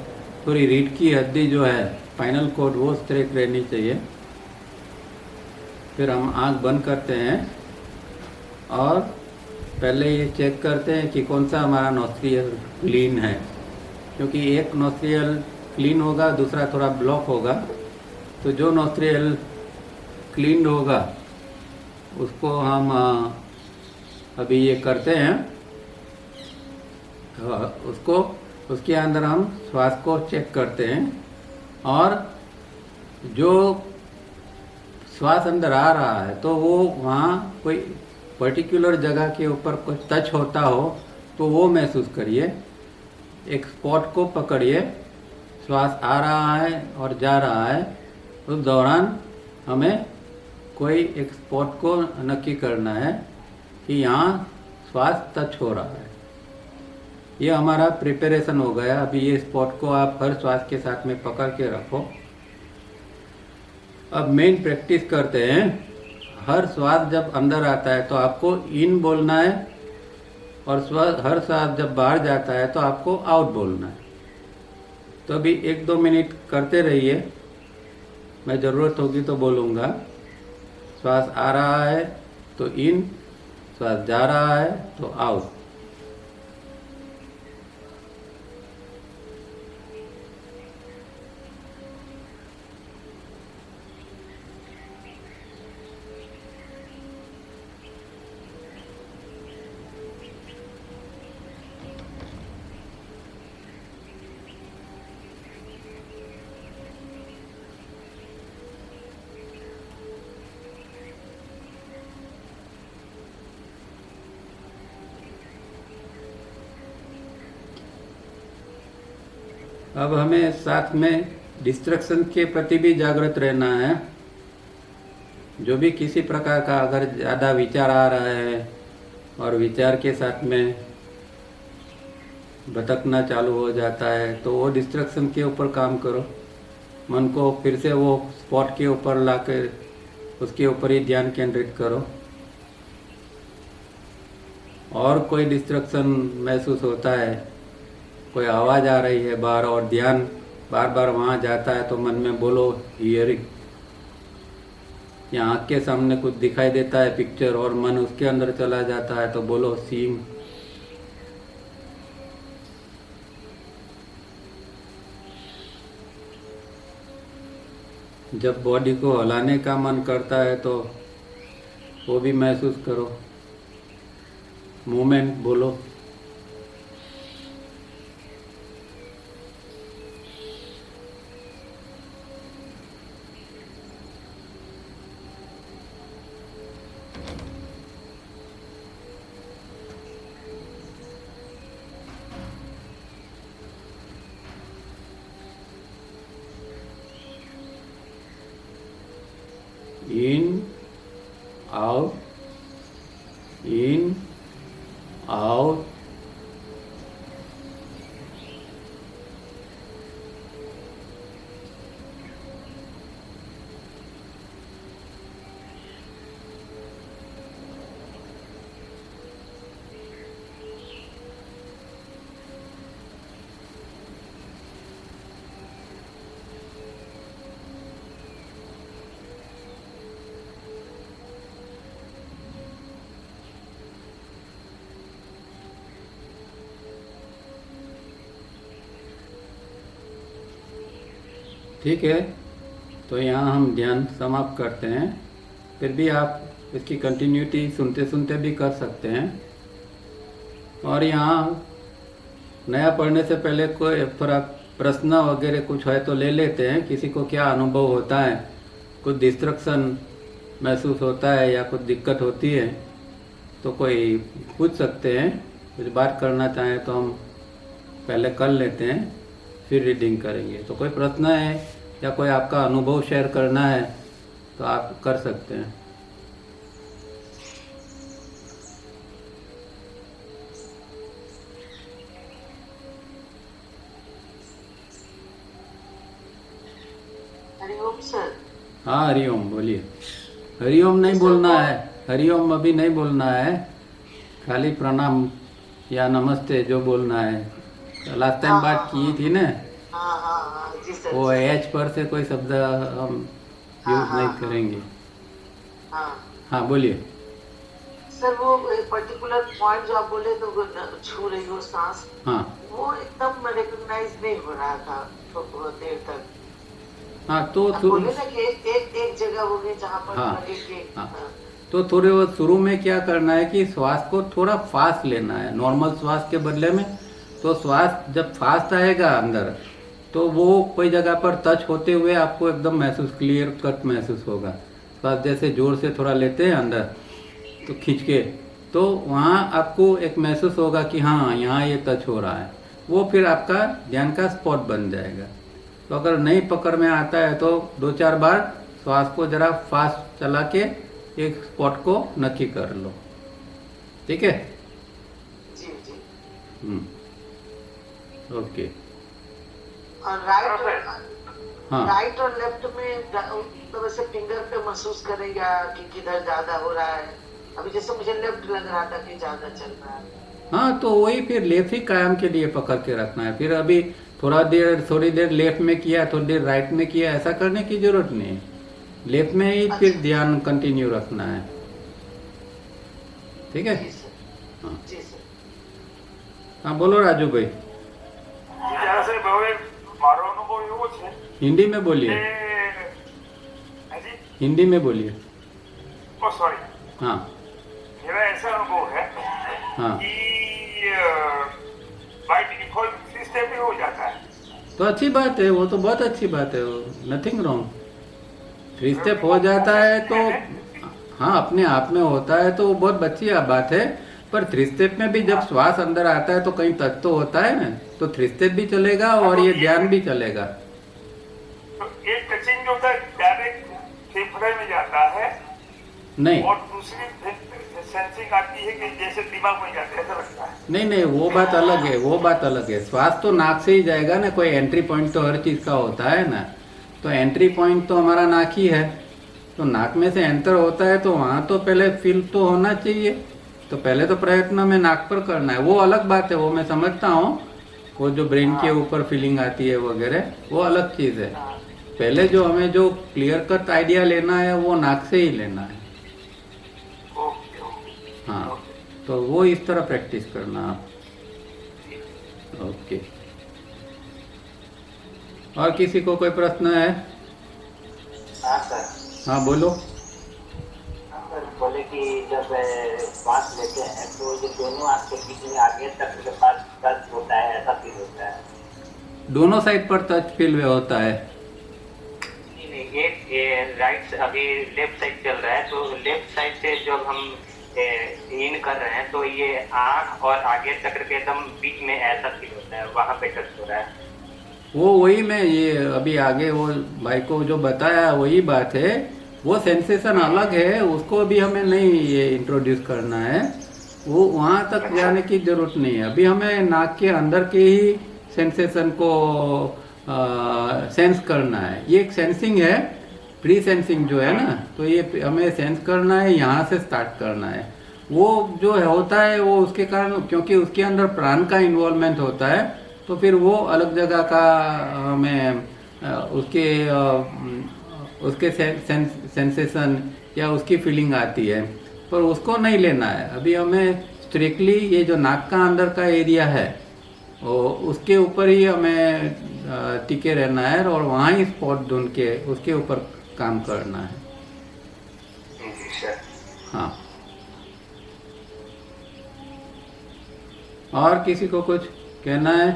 थोड़ी रीढ़ की हड्डी जो है, स्पाइनल कॉर्ड, वो स्ट्रेट रहनी चाहिए। फिर हम आंख बंद करते हैं और पहले ये चेक करते हैं कि कौन सा हमारा नॉस्ट्रियल क्लीन है, क्योंकि एक नॉस्ट्रियल क्लीन होगा, दूसरा थोड़ा ब्लॉक होगा। तो जो नॉस्ट्रियल क्लीन होगा उसको हम अभी ये करते हैं, उसके अंदर हम श्वास को चेक करते हैं, और जो श्वास अंदर आ रहा है तो वो वहाँ कोई पर्टिकुलर जगह के ऊपर कुछ टच होता हो तो वो महसूस करिए। एक स्पॉट को पकड़िए, श्वास आ रहा है और जा रहा है, उस दौरान हमें कोई एक स्पॉट को नक्की करना है कि यहाँ श्वास टच हो रहा है। ये हमारा प्रिपरेशन हो गया। अभी ये स्पॉट को आप हर श्वास के साथ में पकड़ के रखो। अब मेन प्रैक्टिस करते हैं। हर श्वास जब अंदर आता है तो आपको इन बोलना है, और हर श्वास जब बाहर जाता है तो आपको आउट बोलना है। तो अभी 1-2 मिनट करते रहिए, मैं ज़रूरत होगी तो बोलूँगा। श्वास आ रहा है तो इन, श्वास जा रहा है तो आउट। अब हमें साथ में डिस्ट्रक्शन के प्रति भी जागृत रहना है। जो भी किसी प्रकार का अगर ज़्यादा विचार आ रहा है और विचार के साथ में भटकना चालू हो जाता है, तो वो डिस्ट्रक्शन के ऊपर काम करो। मन को फिर से वो स्पॉट के ऊपर लाकर उसके ऊपर ही ध्यान केंद्रित करो। और कोई डिस्ट्रक्शन महसूस होता है, कोई आवाज़ आ रही है बाहर और ध्यान बार बार वहाँ जाता है, तो मन में बोलो हियरिंग, या आँख के सामने कुछ दिखाई देता है पिक्चर और मन उसके अंदर चला जाता है, तो बोलो सीइंग। जब बॉडी को हिलाने का मन करता है तो वो भी महसूस करो, मूवमेंट बोलो। In, out, in, out. ठीक है, तो यहाँ हम ध्यान समाप्त करते हैं। फिर भी आप इसकी कंटिन्यूटी सुनते सुनते भी कर सकते हैं। और यहाँ नया पढ़ने से पहले कोई प्रश्न वगैरह कुछ है तो ले लेते हैं। किसी को क्या अनुभव होता है, कुछ डिस्ट्रक्शन महसूस होता है या कुछ दिक्कत होती है तो कोई पूछ सकते हैं। कुछ बात करना चाहें तो हम पहले कर लेते हैं, फिर रीडिंग करेंगे। तो कोई प्रश्न है या कोई आपका अनुभव शेयर करना है तो आप कर सकते हैं। हरिओम सर। हाँ हरिओम, बोलिए। हरिओम नहीं बोलना है, हरिओम अभी नहीं बोलना है, खाली प्रणाम या नमस्ते जो बोलना है। लास्ट टाइम बात की थी ना, हाँ जी सर। वो एच पर से कोई शब्द हम यूज नहीं करेंगे। हाँ बोलिए सर। वो पर्टिकुलर पॉइंट जो आप बोले तो छू रही हो सांस, हाँ वो एकदम रिकॉग्नाइज नहीं हो रहा था तो देर तक। हाँ तो बोले ना कि एक जगह होगी जहाँ पर हाँ, लगे कि तो थोड़े वो शुरू में क्या करना है कि श्वास को थोड़ा फास्ट लेना है, नॉर्मल श्वास के बदले में। तो श्वास जब फास्ट आएगा अंदर तो वो कोई जगह पर टच होते हुए आपको एकदम महसूस, क्लियर कट महसूस होगा। श्वास जैसे जोर से थोड़ा लेते हैं अंदर तो खींच के, तो वहाँ आपको एक महसूस होगा कि हाँ यहाँ ये टच हो रहा है। वो फिर आपका ध्यान का स्पॉट बन जाएगा। तो अगर नहीं पकड़ में आता है तो 2-4 बार श्वास को जरा फास्ट चला के एक स्पॉट को नक्की कर लो, ठीक है। जी जी। ओके। और राइट हाँ राइट और लेफ्ट में मतलब ऐसे फिंगर पे महसूस करेगा कि किधर ज्यादा हो रहा है। अभी जैसे मुझे लेफ्ट लग रहा था कि ज्यादा चल रहा है। हाँ, तो वही फिर लेफ्ट ही कायम के लिए पकड़ के रखना है। फिर अभी थोड़ी देर लेफ्ट में किया, थोड़ी देर राइट में किया, ऐसा करने की जरूरत नहीं है। लेफ्ट में ही फिर अच्छा ध्यान कंटिन्यू रखना है। ठीक है। जी सर। हाँ जी सर। हाँ, बोलो राजू भाई। જયારે હવે મારો અનુભવ એવો છે हिंदी में बोलिए, કે હજી हिंदी में बोलिए। ओ सॉरी हाँ मेरा ऐसा अनुभव है हाँ, कि बाय डिफॉल्ट 3 स्टेप ही हो जाता है। तो अच्छी बात है, वो तो बहुत अच्छी बात है, नथिंग रॉन्ग। 3 स्टेप हो जाता है तो हाँ, अपने आप में होता है तो वो बहुत अच्छी बात है। पर 3 स्टेप में भी जब श्वास अंदर आता है तो कहीं टच तो होता है ना, तो 3 स्टेप भी चलेगा और ये ध्यान भी चलेगा। तो एक टचिंग जो होता है डायरेक्ट फेफड़े में जाता है नहीं और दूसरी सेंसिंग आती है कि जैसे दिमाग में जाता है, ऐसा लगता है। नहीं नहीं, वो बात अलग है, वो बात अलग है। श्वास तो नाक से ही जाएगा ना, कोई एंट्री पॉइंट तो हर चीज का होता है ना। तो एंट्री पॉइंट तो हमारा नाक ही है, तो नाक में से एंटर होता है तो वहां तो पहले फील तो होना चाहिए। तो पहले तो प्रयत्न में नाक पर करना है, वो अलग बात है, वो मैं समझता हूँ। वो जो ब्रेन के ऊपर फीलिंग आती है वगैरह, वो अलग चीज है। पहले जो हमें जो क्लियर कट आइडिया लेना है वो नाक से ही लेना है। ओके ओके हाँ, तो वो इस तरह प्रैक्टिस करना आप। ओके, और किसी को कोई प्रश्न है? हाँ सर। हाँ बोलो। हाँ सर, बोले कि जब श्वास लेते हैं तो ये दोनों आंख के बीच में आगे तक के पास दर्द होता है, ऐसा फील होता है। दोनों साइड पर टच फील होता है। नहीं नहीं, एक राइट अभी लेफ्ट साइड चल रहा है तो लेफ्ट साइड से जब हम इन कर रहे हैं तो ये आंख और आगे चक्र के एकदम बीच में ऐसा फील होता है, वहाँ पे टच हो रहा है। वो वही मैं ये अभी आगे वो भाई को जो बताया वही बात है। वो सेंसेशन अलग है, उसको भी हमें नहीं ये इंट्रोड्यूस करना है। वो वहाँ तक जाने की जरूरत नहीं है। अभी हमें नाक के अंदर के ही सेंसेशन को सेंस करना है। ये एक सेंसिंग है, प्री सेंसिंग जो है ना, तो ये हमें सेंस करना है, यहाँ से स्टार्ट करना है। वो जो होता है वो उसके कारण, क्योंकि उसके अंदर प्राण का इन्वॉल्वमेंट होता है, तो फिर वो अलग जगह का हमें उसके सेंसेशन या उसकी फीलिंग आती है, पर उसको नहीं लेना है। अभी हमें स्ट्रिक्टली ये जो नाक का अंदर का एरिया है उसके ऊपर ही हमें टिके रहना है और वहाँ ही स्पॉट ढूंढ के उसके ऊपर काम करना है। जी सर। हाँ, और किसी को कुछ कहना है?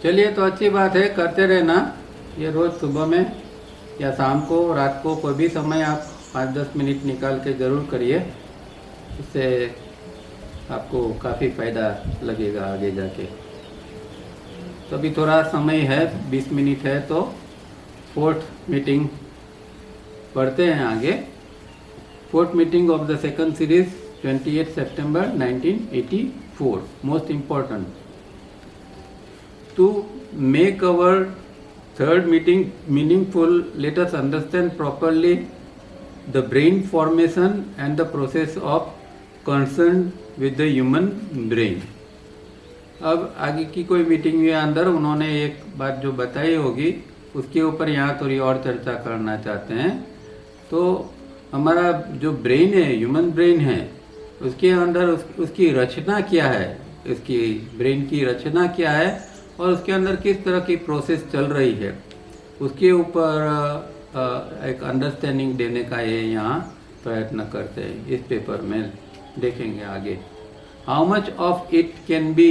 चलिए, तो अच्छी बात है, करते रहना ये रोज सुबह में या शाम को, रात को, कोई भी समय आप 5-10 मिनट निकाल के ज़रूर करिए। इससे आपको काफ़ी फ़ायदा लगेगा आगे जाके। तो अभी थोड़ा समय है, 20 मिनट है, तो 4th मीटिंग पढ़ते हैं आगे। 4th meeting of the second series 28 September 1984, most important. To make our 3rd meeting meaningful, let us understand properly the brain formation and the process of concern with the human brain. अब आगे की कोई meeting के अंदर उन्होंने एक बात जो बताई होगी उसके ऊपर यहाँ थोड़ी और चर्चा करना चाहते हैं। तो हमारा जो ब्रेन है, ह्यूमन ब्रेन है, उसके अंदर उसकी रचना क्या है, उसकी ब्रेन की रचना क्या है और उसके अंदर किस तरह की प्रोसेस चल रही है, उसके ऊपर एक अंडरस्टैंडिंग देने का ये यहाँ प्रयत्न करते हैं। इस पेपर में देखेंगे आगे। How much of it can be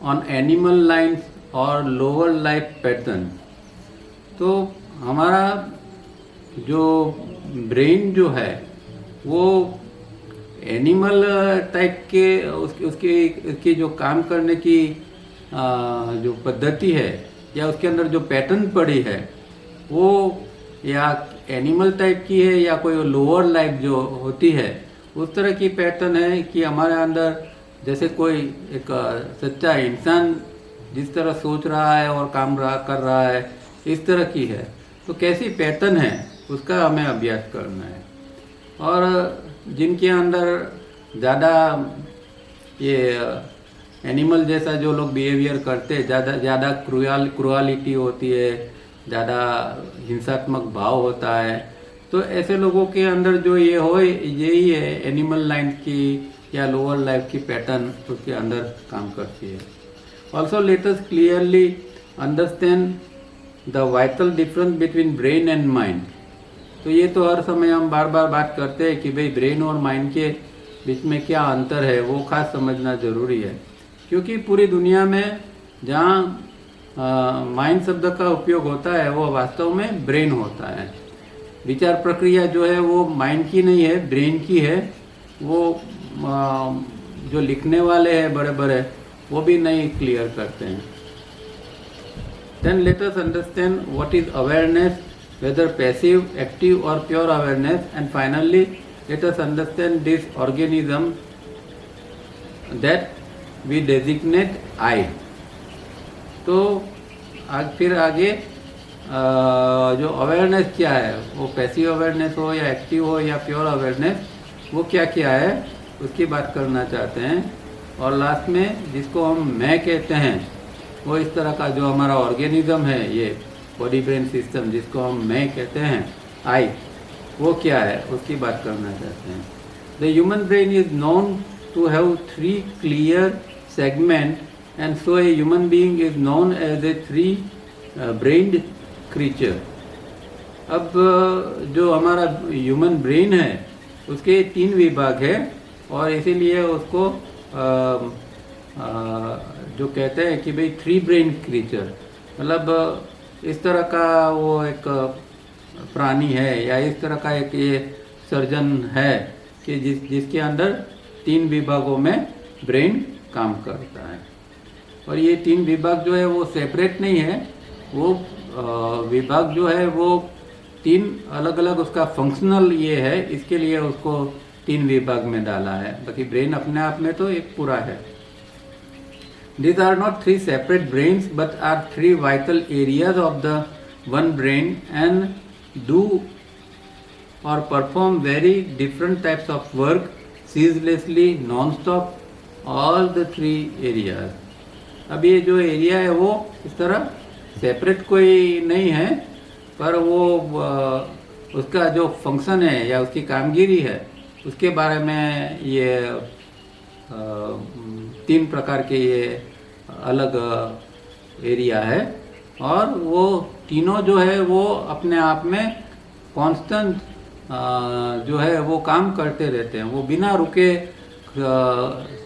on animal lines और लोअर लाइफ पैटर्न। तो हमारा जो ब्रेन जो है वो एनिमल टाइप के उसकी जो काम करने की जो पद्धति है या उसके अंदर जो पैटर्न पड़ी है वो या एनिमल टाइप की है या कोई लोअर लाइफ जो होती है उस तरह की पैटर्न है कि हमारे अंदर जैसे कोई एक सच्चा इंसान जिस तरह सोच रहा है और काम कर रहा है इस तरह की है, तो कैसी पैटर्न है उसका हमें अभ्यास करना है। और जिनके अंदर ज़्यादा ये एनिमल जैसा जो लोग बिहेवियर करते हैं, ज़्यादा क्रुअलिटी होती है, ज़्यादा हिंसात्मक भाव होता है, तो ऐसे लोगों के अंदर जो ये हो यही है एनिमल लाइन की या लोअर लाइफ की पैटर्न उसके अंदर काम करती है। Also let us clearly understand the vital difference between brain and mind. तो ये तो हर समय हम बार बार बात करते हैं कि भाई ब्रेन और माइंड के बीच में क्या अंतर है, वो खास समझना ज़रूरी है, क्योंकि पूरी दुनिया में जहाँ माइंड शब्द का उपयोग होता है वो वास्तव में ब्रेन होता है। विचार प्रक्रिया जो है वो माइंड की नहीं है, ब्रेन की है। वो जो लिखने वाले हैं बड़े बड़े वो भी नहीं क्लियर करते हैं। Then let us understand what is awareness, whether passive, active or pure awareness, and finally let us understand this organism that we designate I। तो फिर आगे जो अवेयरनेस क्या है, वो पैसिव अवेयरनेस हो या एक्टिव हो या प्योर अवेयरनेस, वो क्या क्या है उसकी बात करना चाहते हैं। और लास्ट में जिसको हम मैं कहते हैं, वो इस तरह का जो हमारा ऑर्गेनिज्म है, ये बॉडी ब्रेन सिस्टम जिसको हम मैं कहते हैं, आई, वो क्या है उसकी बात करना चाहते हैं। The human brain is known to have 3 clear segment and so a human being is known as a 3 brained creature. अब जो हमारा ह्यूमन ब्रेन है उसके 3 विभाग है और इसीलिए उसको जो कहते हैं कि भाई 3 ब्रेन क्रीचर, मतलब इस तरह का वो एक प्राणी है या इस तरह का एक ये सर्जन है कि जिसके अंदर 3 विभागों में ब्रेन काम करता है। और ये 3 विभाग जो है वो सेपरेट नहीं है, वो विभाग जो है वो 3 अलग अलग उसका फंक्शनल ये है, इसके लिए उसको 3 विभाग में डाला है। बाकी ब्रेन अपने आप में तो एक पूरा है। These are not 3 separate brains but are 3 vital areas of the one brain and do or perform very different types of work ceaselessly, non-stop, all the 3 areas। अब ये जो एरिया है वो इस तरह सेपरेट कोई नहीं है, पर वो उसका जो फंक्शन है या उसकी कामगिरी है उसके बारे में ये 3 प्रकार के ये अलग एरिया है। और वो तीनों जो है वो अपने आप में कांस्टेंट जो है वो काम करते रहते हैं, वो बिना रुके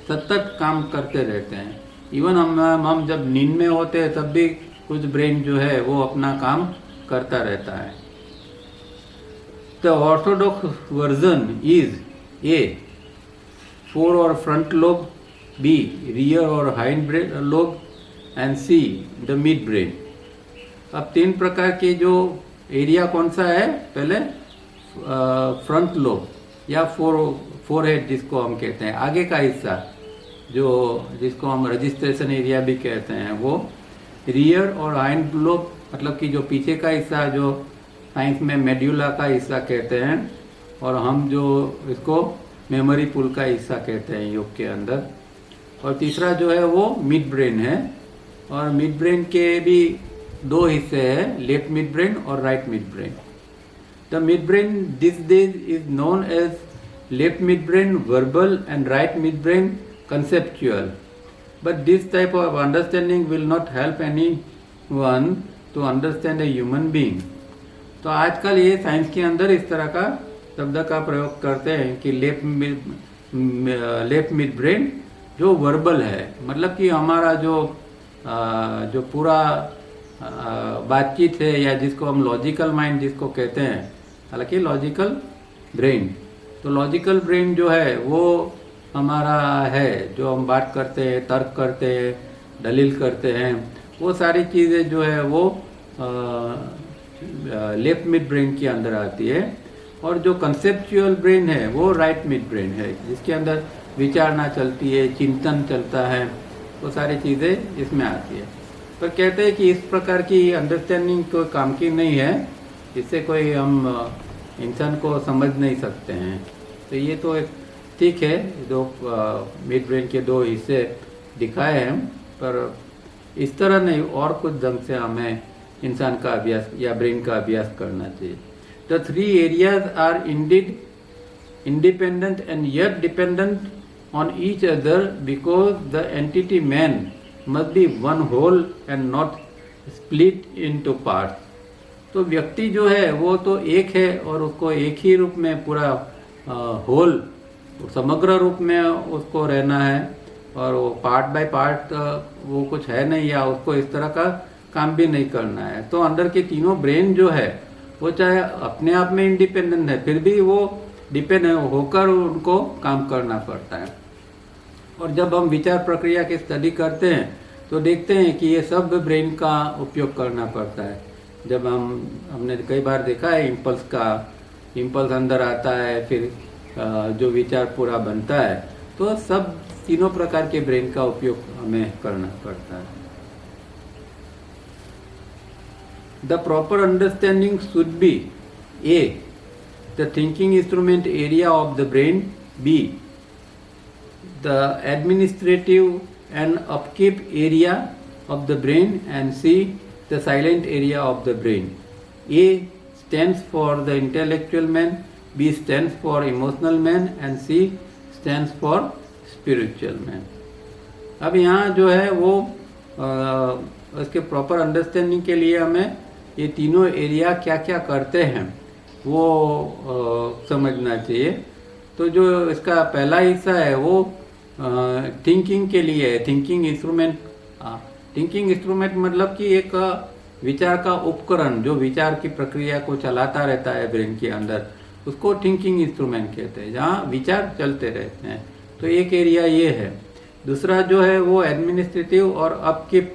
सतत काम करते रहते हैं। इवन हम जब नींद में होते हैं तब भी कुछ ब्रेन जो है वो अपना काम करता रहता है। The Orthodox version is a 4 और फ्रंट लोब, B rear और hind lobe and C the mid brain. अब 3 प्रकार के जो एरिया कौन सा है, पहले फ्रंट लोब या फोरहेड जिसको हम कहते हैं, आगे का हिस्सा जो जिसको हम रजिस्ट्रेशन एरिया भी कहते हैं, वो रियर और हाइंड लोब मतलब कि जो पीछे का हिस्सा जो साइंस में मेड्यूला का हिस्सा कहते हैं, और हम जो इसको मेमोरी पूल का हिस्सा कहते हैं योग के अंदर। और तीसरा जो है वो मिड ब्रेन है, और मिड ब्रेन के भी 2 हिस्से हैं, लेफ्ट मिड ब्रेन और right mid brain. The mid brain this days is known as left mid brain verbal and right mid brain conceptual, but this type of understanding will not help anyone to understand a human being. तो आजकल ये science के अंदर इस तरह का शब्द का प्रयोग करते हैं कि लेफ्ट मिड ब्रेन जो वर्बल है, मतलब कि हमारा जो पूरा बातचीत है या जिसको हम लॉजिकल माइंड जिसको कहते हैं, हालांकि लॉजिकल ब्रेन, तो लॉजिकल ब्रेन जो है वो हमारा है, जो हम बात करते हैं, तर्क करते हैं, दलील करते हैं, वो सारी चीज़ें जो है वो लेफ्ट मिड ब्रेन के अंदर आती है। और जो कंसेप्चुअल ब्रेन है वो राइट मिड ब्रेन है, जिसके अंदर विचारना चलती है, चिंतन चलता है, वो सारी चीज़ें इसमें आती है। पर कहते हैं कि इस प्रकार की अंडरस्टैंडिंग कोई काम की नहीं है, इससे कोई हम इंसान को समझ नहीं सकते हैं। तो ये तो एक ठीक है, दो मिड ब्रेन के दो हिस्से दिखाए हैं, पर इस तरह नहीं, और कुछ ढंग से हमें इंसान का अभ्यास या ब्रेन का अभ्यास करना चाहिए। The three areas are indeed independent and yet dependent on each other because the entity man must be one whole and not split into parts. तो व्यक्ति जो है वो तो एक है और उसको एक ही रूप में पूरा होल समग्र रूप में उसको रहना है, और वो पार्ट बाय पार्ट वो कुछ है नहीं, या उसको इस तरह का काम भी नहीं करना है। तो अंदर के तीनों ब्रेन जो है वो चाहे अपने आप में इंडिपेंडेंट है, फिर भी वो डिपेंड होकर उनको काम करना पड़ता है। और जब हम विचार प्रक्रिया की स्टडी करते हैं तो देखते हैं कि ये सब ब्रेन का उपयोग करना पड़ता है। जब हमने कई बार देखा है इम्पल्स अंदर आता है, फिर जो विचार पूरा बनता है, तो सब तीनों प्रकार के ब्रेन का उपयोग हमें करना पड़ता है। The proper understanding should be A the thinking instrument area of the brain, B the administrative and upkeep area of the brain, and C the silent area of the brain. A stands for the intellectual man, B stands for emotional man, and C stands for spiritual man. अब यहाँ जो है वो उसके proper understanding के लिए हमें ये तीनों एरिया क्या क्या करते हैं वो समझना चाहिए। तो जो इसका पहला हिस्सा है वो थिंकिंग के लिए है, थिंकिंग इंस्ट्रूमेंट मतलब कि एक विचार का उपकरण जो विचार की प्रक्रिया को चलाता रहता है ब्रेन के अंदर, उसको थिंकिंग इंस्ट्रूमेंट कहते हैं, जहाँ विचार चलते रहते हैं। तो एक एरिया ये है। दूसरा जो है वो एडमिनिस्ट्रेटिव और अपकीप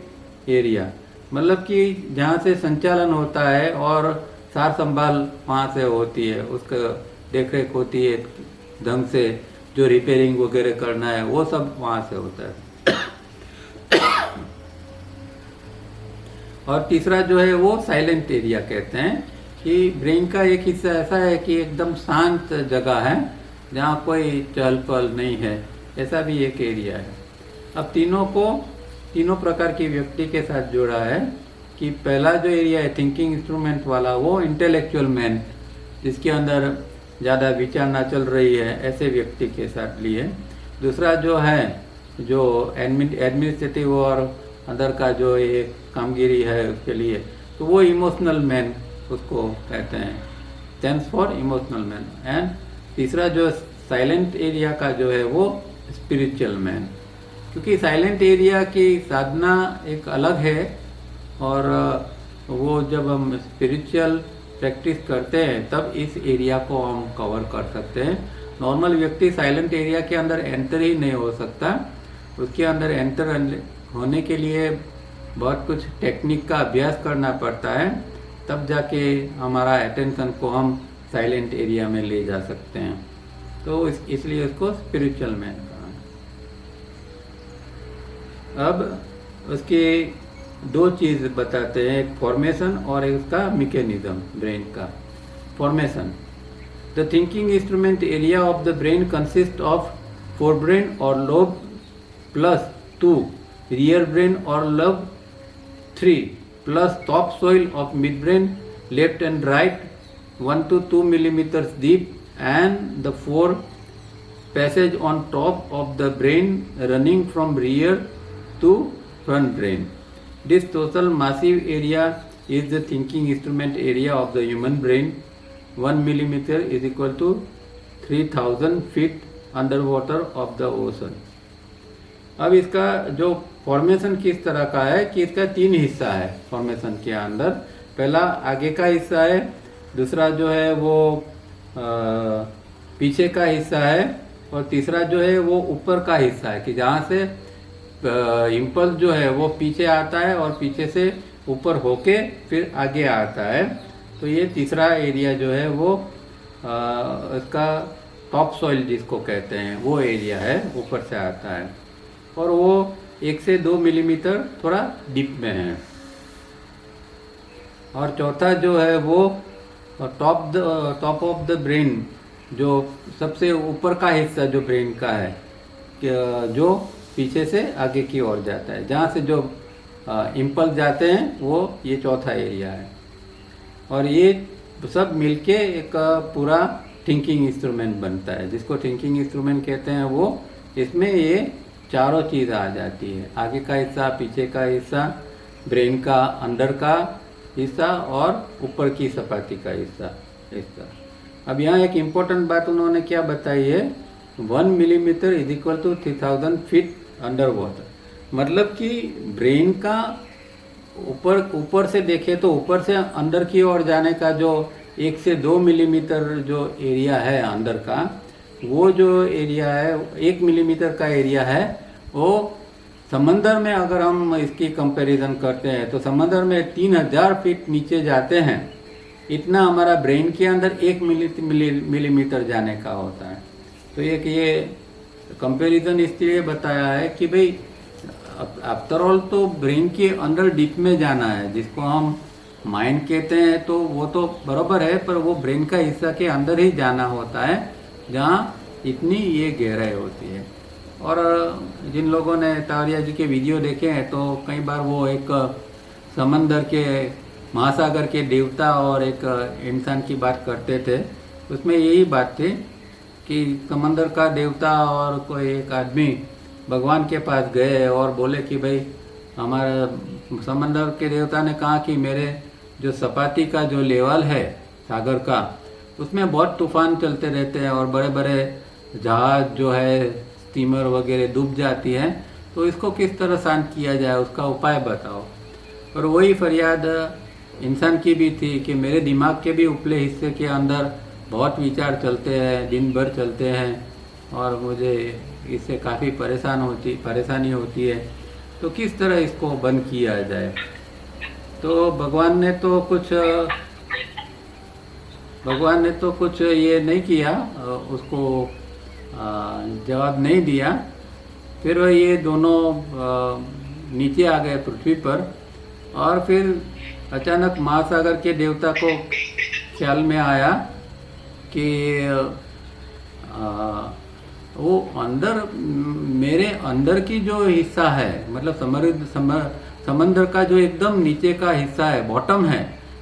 एरिया, मतलब कि जहाँ से संचालन होता है और सार संभाल वहाँ से होती है, उसका देखरेख होती है ढंग से, जो रिपेयरिंग वगैरह करना है वो सब वहाँ से होता है। और तीसरा जो है वो साइलेंट एरिया कहते हैं, कि ब्रेन का एक हिस्सा ऐसा है कि एकदम शांत जगह है जहाँ कोई चहल पहल नहीं है, ऐसा भी एक एरिया है। अब तीनों प्रकार की व्यक्ति के साथ जोड़ा है कि पहला जो एरिया है थिंकिंग इंस्ट्रूमेंट वाला, वो इंटेलेक्चुअल मैन, जिसके अंदर ज़्यादा विचारना चल रही है, ऐसे व्यक्ति के साथ लिए। दूसरा जो है जो एडमिनिस्ट्रेटिव और अंदर का जो ये कामगिरी है उसके लिए, तो वो इमोशनल मैन उसको कहते हैं, stands for emotional man. And तीसरा जो साइलेंट एरिया का जो है वो स्पिरिचुअल मैन, क्योंकि साइलेंट एरिया की साधना एक अलग है, और वो जब हम स्पिरिचुअल प्रैक्टिस करते हैं तब इस एरिया को हम कवर कर सकते हैं। नॉर्मल व्यक्ति साइलेंट एरिया के अंदर एंटर ही नहीं हो सकता, उसके अंदर एंटर होने के लिए बहुत कुछ टेक्निक का अभ्यास करना पड़ता है, तब जाके हमारा अटेंशन को हम साइलेंट एरिया में ले जा सकते हैं। तो इसलिए उसको स्पिरिचुअल मैन कहा। अब उसके दो चीज़ बताते हैं, एक फॉर्मेशन और एक उसका मैकेनिज्म ब्रेन का। Formation, the thinking instrument area of the brain consist of forebrain और लोब प्लस 2 रियर ब्रेन और lobe 3 plus top soil of mid brain left and right 1 to 2 millimeters deep, and the 4 passage on top of the brain running from rear to front brain. This total massive area is the thinking instrument area of the human brain. 1 millimeter is equal to 3000 feet underwater of the ocean. अब इसका जो formation किस तरह का है कि इसका 3 हिस्सा है फॉर्मेशन के अंदर। पहला आगे का हिस्सा है, दूसरा जो है वो पीछे का हिस्सा है, और तीसरा जो है वो ऊपर का हिस्सा है, कि जहाँ से इम्पल्स जो है वो पीछे आता है और पीछे से ऊपर होके फिर आगे आता है। तो ये तीसरा एरिया जो है वो इसका टॉप सॉइल जिसको कहते हैं वो एरिया है, ऊपर से आता है, और वो 1 से 2 मिलीमीटर थोड़ा डीप में है। और चौथा जो है वो टॉप ऑफ द ब्रेन, जो सबसे ऊपर का हिस्सा जो ब्रेन का है, जो पीछे से आगे की ओर जाता है, जहाँ से जो इम्पल्स जाते हैं, वो ये चौथा एरिया है। और ये सब मिलके एक पूरा थिंकिंग इंस्ट्रूमेंट बनता है, जिसको थिंकिंग इंस्ट्रूमेंट कहते हैं। वो इसमें ये चारों चीज़ आ जाती है, आगे का हिस्सा, पीछे का हिस्सा, ब्रेन का अंदर का हिस्सा और ऊपर की सपाटी का हिस्सा। अब यहाँ एक इम्पोर्टेंट बात उन्होंने क्या बताई है, 1 millimetre is equal to 3000 feet under water. मतलब कि ब्रेन का ऊपर से देखे तो ऊपर से अंदर की ओर जाने का जो 1 से 2 मिलीमीटर जो एरिया है अंदर का, वो जो एरिया है 1 मिलीमीटर का एरिया है, वो समंदर में अगर हम इसकी कंपैरिजन करते हैं तो समंदर में 3000 फीट नीचे जाते हैं, इतना हमारा ब्रेन के अंदर 1 मिलीमीटर जाने का होता है। तो एक ये कंपैरिजन इसलिए बताया है कि भाई आफ्टर ऑल तो ब्रेन के अंदर डीप में जाना है, जिसको हम माइंड कहते हैं, तो वो तो बराबर है, पर वो ब्रेन का हिस्सा के अंदर ही जाना होता है जहाँ इतनी ये गहराई होती है। और जिन लोगों ने तावरिया जी के वीडियो देखे हैं तो कई बार वो एक समंदर के, महासागर के देवता और एक इंसान की बात करते थे। उसमें यही बात थी कि समंदर का देवता और कोई एक आदमी भगवान के पास गए और बोले कि भाई हमारा समंदर के देवता ने कहा कि मेरे जो सपाटी का जो लेवल है सागर का, उसमें बहुत तूफान चलते रहते हैं और बड़े बड़े जहाज जो है, स्टीमर वगैरह डूब जाती है, तो इसको किस तरह शांत किया जाए, उसका उपाय बताओ। और वही फरियाद इंसान की भी थी कि मेरे दिमाग के भी उपले हिस्से के अंदर बहुत विचार चलते हैं, दिन भर चलते हैं, और मुझे इससे काफ़ी परेशानी होती है, तो किस तरह इसको बंद किया जाए। तो भगवान ने तो कुछ ये नहीं किया, उसको जवाब नहीं दिया। फिर ये दोनों नीचे आ गए पृथ्वी पर, और फिर अचानक महासागर के देवता को ख्याल में आया कि वो मेरे अंदर की जो हिस्सा है, मतलब समंदर का जो एकदम नीचे का हिस्सा है, बॉटम है,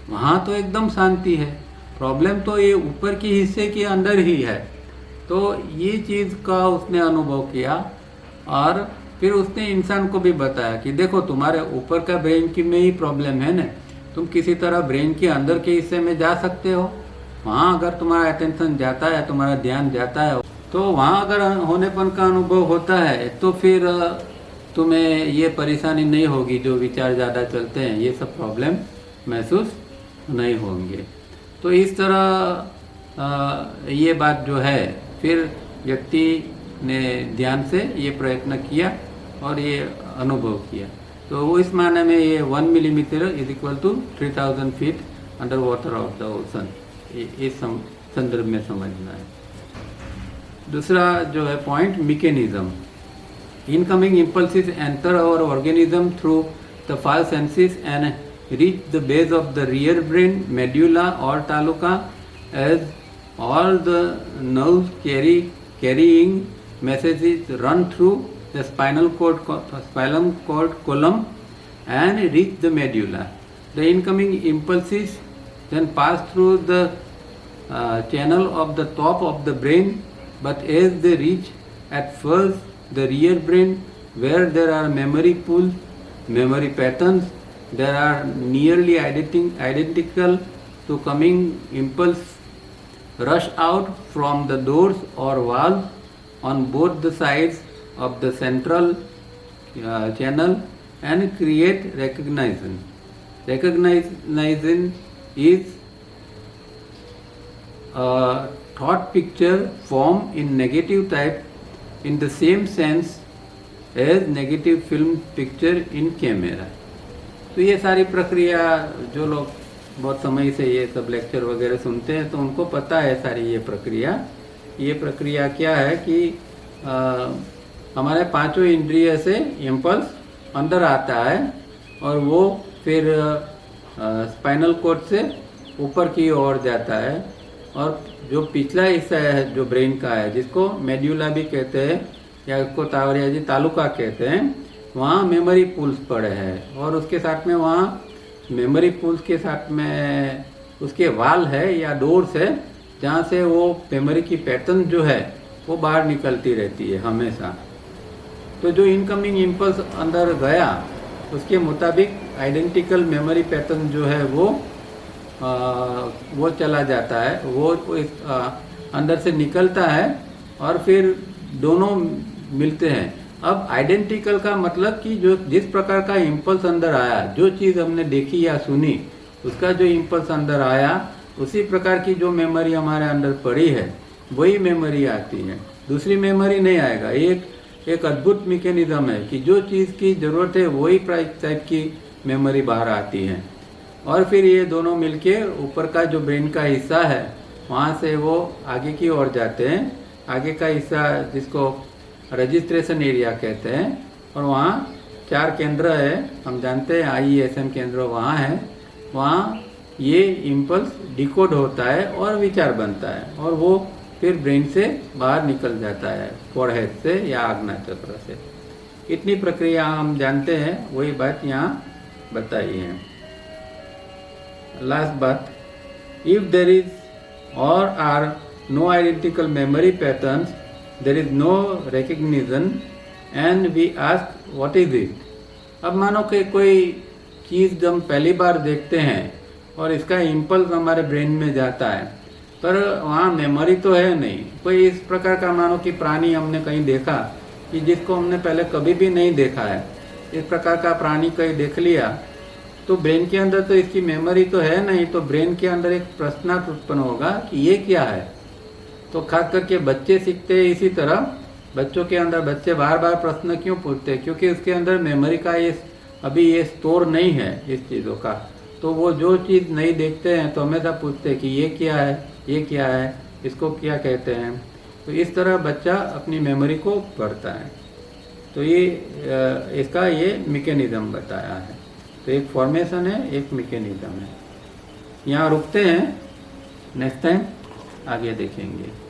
वहाँ तो एकदम शांति है। प्रॉब्लम तो ये ऊपर के हिस्से के अंदर ही है। तो ये चीज़ का उसने अनुभव किया, और फिर उसने इंसान को भी बताया कि देखो तुम्हारे ऊपर का ब्रेन की में ही प्रॉब्लम है ना, तुम किसी तरह ब्रेन के अंदर के हिस्से में जा सकते हो। वहाँ अगर तुम्हारा अटेंशन जाता है, तुम्हारा ध्यान जाता है, तो वहाँ अगर होनेपन का अनुभव होता है तो फिर तुम्हें ये परेशानी नहीं होगी, जो विचार ज़्यादा चलते हैं ये सब प्रॉब्लम महसूस नहीं होंगे। तो इस तरह ये बात जो है, फिर व्यक्ति ने ध्यान से ये प्रयत्न किया और ये अनुभव किया। तो वो इस मायने में ये 1 millimetre is equal to 3000 feet under water of the ocean, इस संदर्भ में समझना है। दूसरा जो है point, mechanism. Incoming impulses enter our organism through the 5 senses and reach the base of the rear brain, medulla और thalamus, as all the nerves carrying messages run through the spinal cord column and reach the medulla. The incoming impulses then pass through the channel of the top of the brain, but as they reach at first the rear brain, where there are memory pools, memory patterns, there are nearly identical to coming impulse, rush out from the doors or walls on both the sides of the central channel and create recognition. Recognition is a thought picture formed in negative type in the same sense as negative film picture in camera. तो ये सारी प्रक्रिया जो लोग बहुत समय से ये सब लेक्चर वगैरह सुनते हैं तो उनको पता है सारी ये प्रक्रिया ये प्रक्रिया क्या है कि हमारे पांचों इंद्रिय से इम्पल्स अंदर आता है और वो फिर स्पाइनल कोड से ऊपर की ओर जाता है और जो पिछला हिस्सा है जो ब्रेन का है, जिसको मेड्यूला भी कहते हैं या उसको तावरियाजी तालुका कहते हैं, वहाँ मेमोरी पूल्स पड़े हैं और उसके साथ में वहाँ मेमोरी पूल्स के साथ में उसके वाल है या डोर्स है जहाँ से वो मेमोरी की पैटर्न जो है वो बाहर निकलती रहती है हमेशा। तो जो इनकमिंग इम्पल्स अंदर गया उसके मुताबिक आइडेंटिकल मेमोरी पैटर्न जो है वो चला जाता है, वो इस अंदर से निकलता है और फिर दोनों मिलते हैं। अब आइडेंटिकल का मतलब कि जो जिस प्रकार का इम्पल्स अंदर आया, जो चीज़ हमने देखी या सुनी, उसका जो इम्पल्स अंदर आया उसी प्रकार की जो मेमोरी हमारे अंदर पड़ी है वही मेमोरी आती है, दूसरी मेमोरी नहीं आएगा। एक अद्भुत मैकेनिज्म है कि जो चीज़ की ज़रूरत है वही टाइप की मेमोरी बाहर आती है और फिर ये दोनों मिलके ऊपर का जो ब्रेन का हिस्सा है वहाँ से वो आगे की ओर जाते हैं। आगे का हिस्सा जिसको रजिस्ट्रेशन एरिया कहते हैं और वहाँ 4 केंद्र है, हम जानते हैं IESM केंद्र वहाँ है। वहाँ ये इम्पल्स डिकोड होता है और विचार बनता है और वो फिर ब्रेन से बाहर निकल जाता है, फोरहेड से या आज्ञा चक्र से। इतनी प्रक्रिया हम जानते हैं, वही बात यहाँ बताई है। लास्ट बात, if there is or are no identical memory patterns, there is no recognition and we ask what is it. अब मानो कि कोई चीज़ हम पहली बार देखते हैं और इसका इम्पल्स हमारे ब्रेन में जाता है, पर वहाँ मेमोरी तो है नहीं। कोई इस प्रकार का मानो कि प्राणी हमने कहीं देखा कि जिसको हमने पहले कभी भी नहीं देखा है, इस प्रकार का प्राणी कहीं देख लिया तो ब्रेन के अंदर तो इसकी मेमोरी तो है नहीं, तो ब्रेन के अंदर एक प्रश्न उत्पन्न होगा कि ये क्या है। तो खास करके बच्चे सीखते हैं इसी तरह, बच्चों के अंदर बच्चे बार बार प्रश्न क्यों पूछते हैं, क्योंकि उसके अंदर मेमोरी का अभी ये स्टोर नहीं है इस चीज़ों का। तो वो जो चीज़ नहीं देखते हैं तो हमेशा पूछते हैं कि ये क्या है, ये क्या है, इसको क्या कहते हैं। तो इस तरह बच्चा अपनी मेमोरी को पढ़ता है। तो ये इसका ये मैकेनिज्म बताया है। तो एक फॉर्मेशन है, एक मैकेनिज्म है। यहाँ रुकते हैं, नेक्स्ट टाइम आगे देखेंगे।